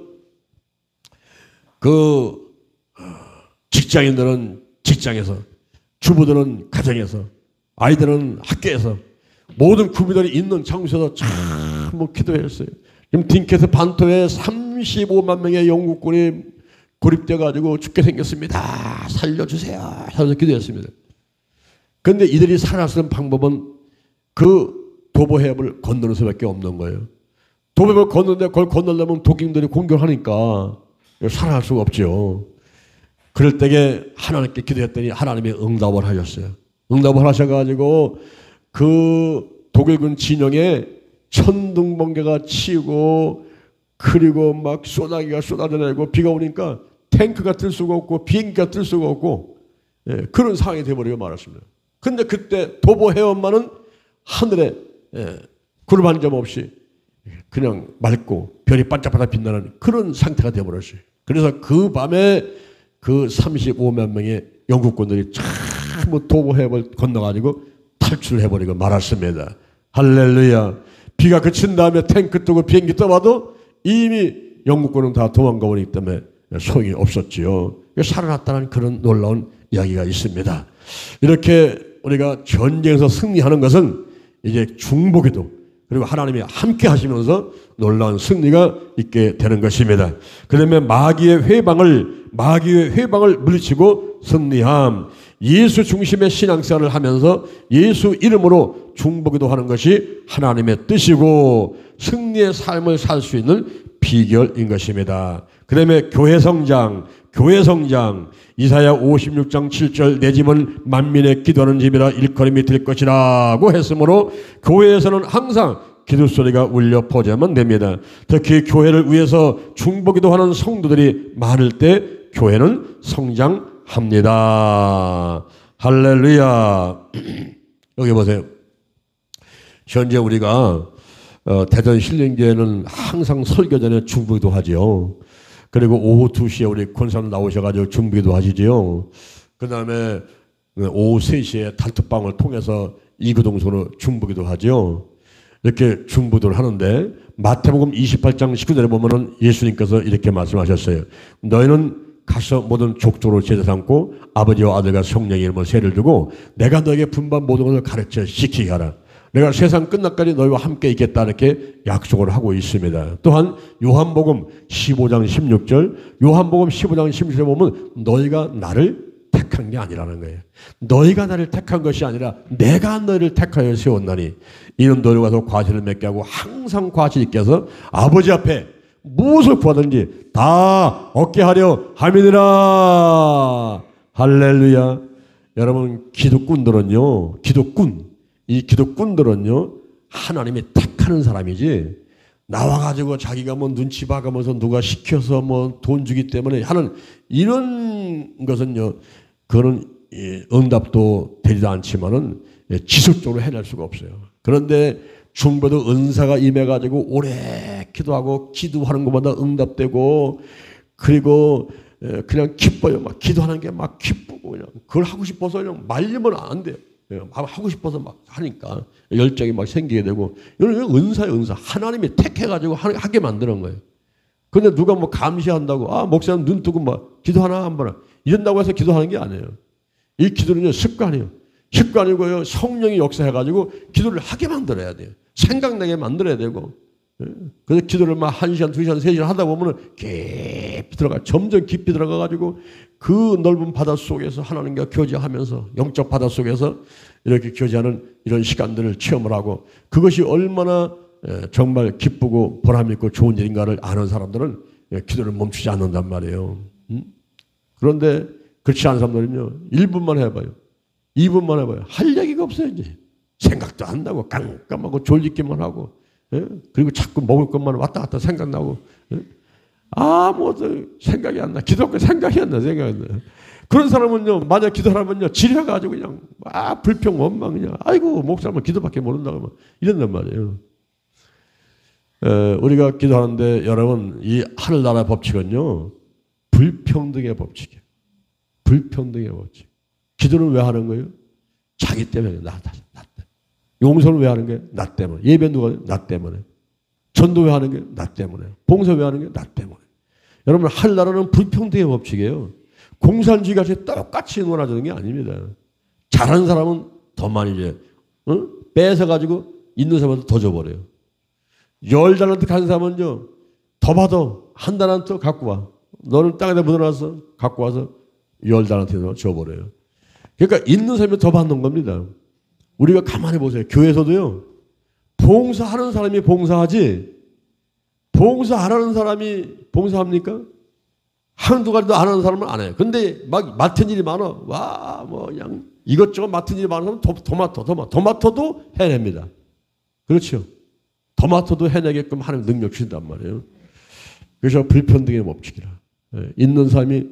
직장인들은 직장에서, 주부들은 가정에서, 아이들은 학교에서, 모든 구비들이 있는 장소에서 참 기도했어요. 지금 딩케트 반도에 35만 명의 영국군이 고립돼가지고 죽게 생겼습니다. 살려주세요. 하면서 기도했습니다. 그런데 이들이 살아날 수 있는 방법은 그 도보해협을 건너는 수밖에 없는 거예요. 도보해협을 건너는데 그걸 건너려면 독일들이 공격하니까 살아날 수가 없죠. 그럴 때에 하나님께 기도했더니 하나님이 응답을 하셨어요. 응답을 하셔가지고 그 독일군 진영에 천둥번개가 치고 그리고 막 소나기가 쏟아져내고 비가 오니까 탱크가 뜰 수가 없고 비행기가 뜰 수가 없고 그런 상황이 되어버리고 말았습니다. 근데 그때 도보 해원만은 하늘에 구름 한 점 없이 그냥 맑고 별이 반짝반짝 빛나는 그런 상태가 되어버렸어요. 그래서 그 밤에 그 35만 명의 영국군들이 전부 도보 해협을 건너가지고 탈출을 해버리고 말았습니다. 할렐루야. 비가 그친 다음에 탱크 뜨고 비행기 떠봐도 이미 영국군은 다 도망가 버리기 때문에 소용이 없었지요. 살아났다는 그런 놀라운 이야기가 있습니다. 이렇게 우리가 전쟁에서 승리하는 것은 이제 중보기도 그리고 하나님이 함께 하시면서 놀라운 승리가 있게 되는 것입니다. 그다음에 마귀의 회방을 물리치고 승리함. 예수 중심의 신앙생활을 하면서 예수 이름으로 중보기도 하는 것이 하나님의 뜻이고 승리의 삶을 살 수 있는 비결인 것입니다. 그 다음에 교회 성장. 이사야 56장 7절 내 집은 만민의 기도하는 집이라 일컬음이 될 것이라고 했으므로 교회에서는 항상 기도 소리가 울려 퍼져야만 됩니다. 특히 교회를 위해서 중보기도 하는 성도들이 많을 때 교회는 성장합니다. 할렐루야. 여기 보세요. 현재 우리가 대전 신령교회는 항상 설교 전에 중보기도 하지요. 그리고 오후 2시에 우리 권사님 나오셔가지고 중보기도 하시지요. 그 다음에 오후 3시에 단톡방을 통해서 이구동성으로 중보기도 하지요. 이렇게 중보기도를 하는데 마태복음 28장 19절에 보면은 예수님께서 이렇게 말씀하셨어요. 너희는 가서 모든 족속으로 제자 삼고 아버지와 아들과 성령의 이름으로 세를 두고 내가 너에게 분반 모든 것을 가르쳐 지키게 하라. 내가 세상 끝날까지 너희와 함께 있겠다 이렇게 약속을 하고 있습니다. 또한 요한복음 15장 16절 요한복음 15장 16절에 보면 너희가 나를 택한 게 아니라는 거예요. 너희가 나를 택한 것이 아니라 내가 너희를 택하여 세웠나니 이는 너희가 가서 과실을 맺게 하고 항상 과실 있게 해서 아버지 앞에 무엇을 구하든지 다 얻게 하려 함이니라. 할렐루야. 여러분 기독꾼들은요, 이 기독꾼들은요 하나님이 택하는 사람이지 나와가지고 자기가 뭐 눈치 봐가면서 누가 시켜서 뭐 돈 주기 때문에 하는 이런 것은요, 그거는 응답도 되지도 않지만은 지속적으로 해낼 수가 없어요. 그런데 중보도 은사가 임해가지고 오래 기도하고 기도하는 것마다 응답되고 그리고 그냥 기뻐요. 막 기도하는 게 막 기쁘고 그냥 그걸 하고 싶어서 그냥 말리면 안 돼요. 하고 싶어서 막 하니까 열정이 막 생기게 되고 이건 은사예요. 은사. 하나님이 택해가지고 하게 만드는 거예요. 근데 누가 뭐 감시한다고 목사님 눈 뜨고 막 기도하나 한번 이런다고 해서 기도하는 게 아니에요. 이 기도는요 습관이에요. 습관이고요 성령이 역사해가지고 기도를 하게 만들어야 돼요. 생각나게 만들어야 되고 그래서 기도를 막 1시간, 2시간, 3시간 하다 보면은 깊이 들어가 점점 깊이 들어가가지고 그 넓은 바다 속에서 하나님과 교제하면서 영적 바다 속에서 이렇게 교제하는 이런 시간들을 체험을 하고 그것이 얼마나 정말 기쁘고 보람있고 좋은 일인가를 아는 사람들은 기도를 멈추지 않는단 말이에요. 그런데 그렇지 않은 사람들은요 1분만 해봐요. 2분만 해봐요. 할 얘기가 없어요. 이제 생각도 안 나고 깜깜하고 졸리기만 하고 그리고 자꾸 먹을 것만 왔다 갔다 생각나고 아무것도 생각이 안 나. 기도할 거 생각이 안 나. 생각이 안 나. 그런 사람은요 만약 기도하면요 지려가지고 그냥 불평 원망 그냥 아이고 목사님은 기도밖에 모른다고 이런단 말이에요. 우리가 기도하는데 여러분 이 하늘나라 법칙은요 불평등의 법칙이에요. 불평등의 법칙. 기도는 왜 하는 거예요? 자기 때문에 나 때문에. 용서는 왜 하는 거예요? 나 때문에. 예배 누가 해요? 나 때문에. 전도 왜 하는 거예요? 나 때문에. 봉사 왜 하는 거예요? 나 때문에. 여러분 하늘나라는 불평등의 법칙이에요. 공산주의같이 똑같이 놀아주는 게 아닙니다. 잘하는 사람은 더 많이 줘요. 뺏어가지고 있는 사람한테 더 줘버려요. 10달란트 간 사람은요 더 받아. 한 달란트 갖고 와. 너는 땅에다 묻어놨어. 갖고 와서 10달란트에서 줘버려요. 그러니까 있는 사람이 더 받는 겁니다. 우리가 가만히 보세요. 교회에서도요 봉사하는 사람이 봉사하지 봉사 안 하는 사람이 봉사합니까? 한두 가지도 안 하는 사람은 안 해요. 근데 막 맡은 일이 많아. 와, 뭐 그냥 이것저것 맡은 일이 많은 사람은 토마토도 해냅니다. 그렇죠? 토마토도 해내게끔 하나님 능력 주신단 말이에요. 그래서 불평등의 법칙이라. 있는 사람이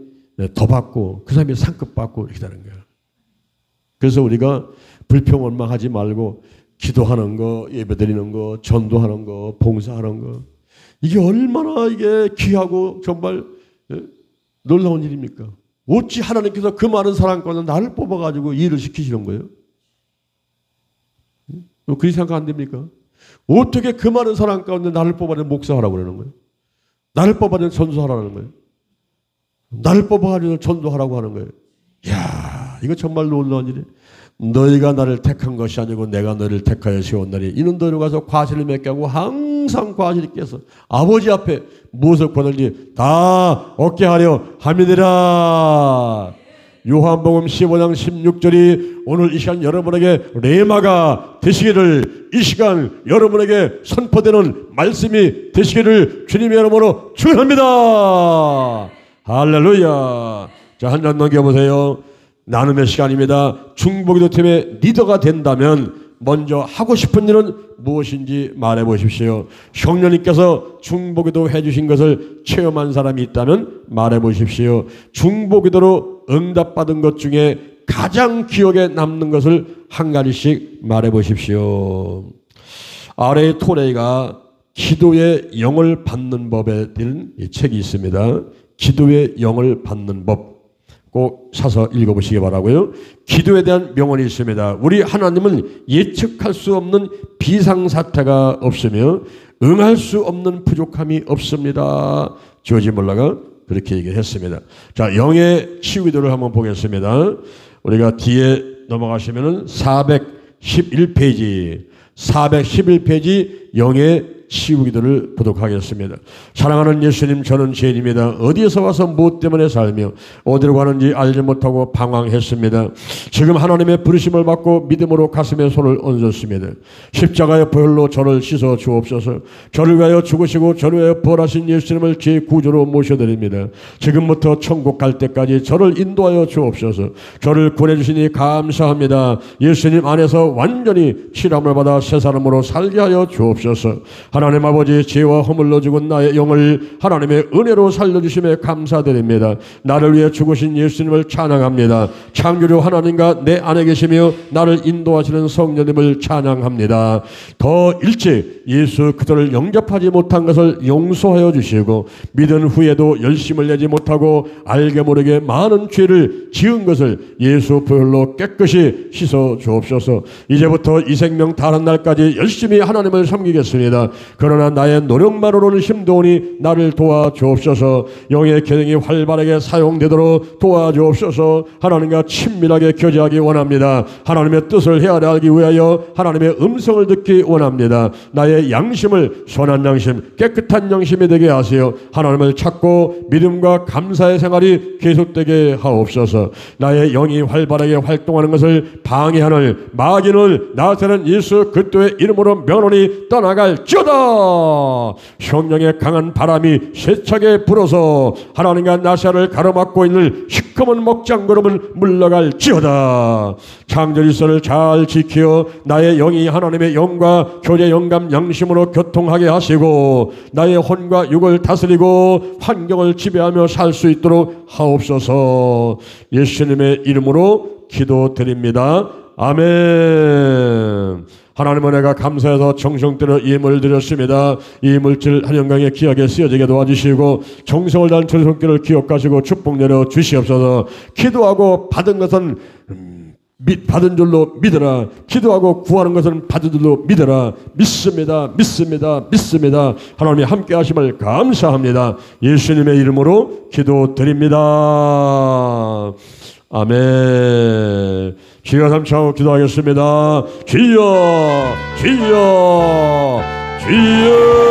더 받고 그 사람이 상급 받고 이렇게 되는 거예요. 그래서 우리가 불평 원망하지 말고 기도하는 거, 예배드리는 거, 전도하는 거, 봉사하는 거 이게 얼마나 이게 귀하고 정말 놀라운 일입니까? 어찌 하나님께서 그 많은 사람 가운데 나를 뽑아가지고 일을 시키시는 거예요? 그렇게 생각 안 됩니까? 어떻게 그 많은 사람 가운데 나를 뽑아서 목사하라고 그러는 거예요? 나를 뽑아서 전도하라는 거예요? 나를 뽑아가지고 전도하라고 하는 거예요? 이야, 이거 정말 놀라운 일이에요. 너희가 나를 택한 것이 아니고 내가 너희를 택하여 세웠나니 이는 너희로 가서 과실을 맺게 하고 항상 과실 있게 해서 아버지 앞에 무엇을 구하든지 다 얻게 하려 함이니라. 요한복음 15장 16절이 오늘 이 시간 여러분에게 레마가 되시기를 이 시간 여러분에게 선포되는 말씀이 되시기를 주님의 이름으로 축원합니다. 할렐루야. 자, 한 잔 넘겨보세요. 나눔의 시간입니다. 중보기도 팀의 리더가 된다면 먼저 하고 싶은 일은 무엇인지 말해 보십시오. 성령님께서 중보기도 해주신 것을 체험한 사람이 있다면 말해 보십시오. 중보기도로 응답받은 것 중에 가장 기억에 남는 것을 한 가지씩 말해 보십시오. 아래의 토레이가 기도의 영을 받는 법에 대한 책이 있습니다. 기도의 영을 받는 법. 꼭 사서 읽어보시기 바라고요. 기도에 대한 명언이 있습니다. 우리 하나님은 예측할 수 없는 비상사태가 없으며 응할 수 없는 부족함이 없습니다. 조지 몰라가 그렇게 얘기했습니다. 자, 영의 치유기도를 한번 보겠습니다. 우리가 뒤에 넘어가시면은 411페이지 영의 치유기도를 보도록 하겠습니다. 사랑하는 예수님, 저는 죄인입니다. 어디에서 와서 무엇 때문에 살며 어디로 가는지 알지 못하고 방황했습니다. 지금 하나님의 부르심을 받고 믿음으로 가슴에 손을 얹었습니다. 십자가의 보혈로 저를 씻어 주옵소서. 저를 위하여 죽으시고 저를 위하여 부활하신 예수님을 제 구주로 모셔드립니다. 지금부터 천국 갈 때까지 저를 인도하여 주옵소서. 저를 구원해주시니 감사합니다. 예수님 안에서 완전히 치람을 받아 새 사람으로 살게 하여 주옵소서. 하나님 아버지, 죄와 허물로 죽은 나의 영을 하나님의 은혜로 살려주심에 감사드립니다. 나를 위해 죽으신 예수님을 찬양합니다. 창조주 하나님과 내 안에 계시며 나를 인도하시는 성령님을 찬양합니다. 더 일찍 예수 그리스도를 영접하지 못한 것을 용서하여 주시고 믿은 후에도 열심을 내지 못하고 알게 모르게 많은 죄를 지은 것을 예수 보혈로 깨끗이 씻어 주옵소서. 이제부터 이 생명 다른 날까지 열심히 하나님을 섬기겠습니다. 그러나 나의 노력만으로는 힘도 오니 나를 도와주옵소서. 영의 기능이 활발하게 사용되도록 도와주옵소서. 하나님과 친밀하게 교제하기 원합니다. 하나님의 뜻을 헤아려 알기 위하여 하나님의 음성을 듣기 원합니다. 나의 양심을 선한 양심, 깨끗한 양심이 되게 하세요. 하나님을 찾고 믿음과 감사의 생활이 계속되게 하옵소서. 나의 영이 활발하게 활동하는 것을 방해하는 마귀를 나타낸 예수 그리스도의 이름으로 면허히 떠나갈지어다. 성령의 강한 바람이 세차게 불어서 하나님과 나사를 가로막고 있는 시커먼 먹장구름을 물러갈지어다. 창조질서를 잘 지켜 나의 영이 하나님의 영과 교제 영감 양심으로 교통하게 하시고 나의 혼과 육을 다스리고 환경을 지배하며 살 수 있도록 하옵소서. 예수님의 이름으로 기도드립니다. 아멘. 하나님은 내가 감사해서 정성들여 예물을 드렸습니다. 이 물질 한영강에 귀하게 쓰여지게 도와주시고 정성을 다한 저의 손길을 기억하시고 축복 내려 주시옵소서. 기도하고 받은 것은 받은 줄로 믿어라. 기도하고 구하는 것은 받은 줄로 믿어라. 믿습니다. 믿습니다. 믿습니다. 하나님이 함께 하심을 감사합니다. 예수님의 이름으로 기도드립니다. 아멘. 주여 삼창하고 기도하겠습니다. 주여, 주여, 주여.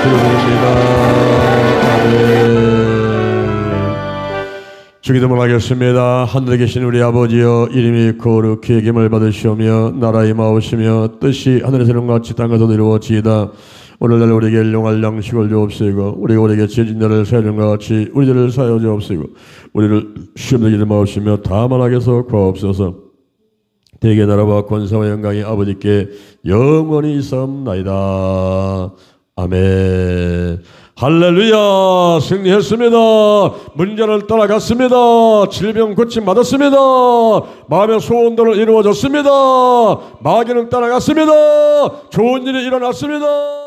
기도드립니다. 아멘. 주기도문 하겠습니다. 하늘에 계신 우리 아버지여, 이름이 거룩히 여김을 받으시오며 나라의 마오시며 뜻이 하늘에서는 같이 땅에서도 이루어지이다. 오늘날 우리에게 일용할 양식을 주옵시고 우리가 우리에게 죄진 자를 사하는 것 같이 우리 죄를 사하여 주옵시고 우리를 시험에 들지 마옵시며 다만 악에서 구하옵소서. 대개 나라와 권세와 영광이 아버지께 영원히 있사옵나이다. 아멘. 할렐루야. 승리했습니다. 문제를 따라갔습니다. 질병 고침 받았습니다. 마음의 소원들을 이루어졌습니다. 마귀는 따라갔습니다. 좋은 일이 일어났습니다.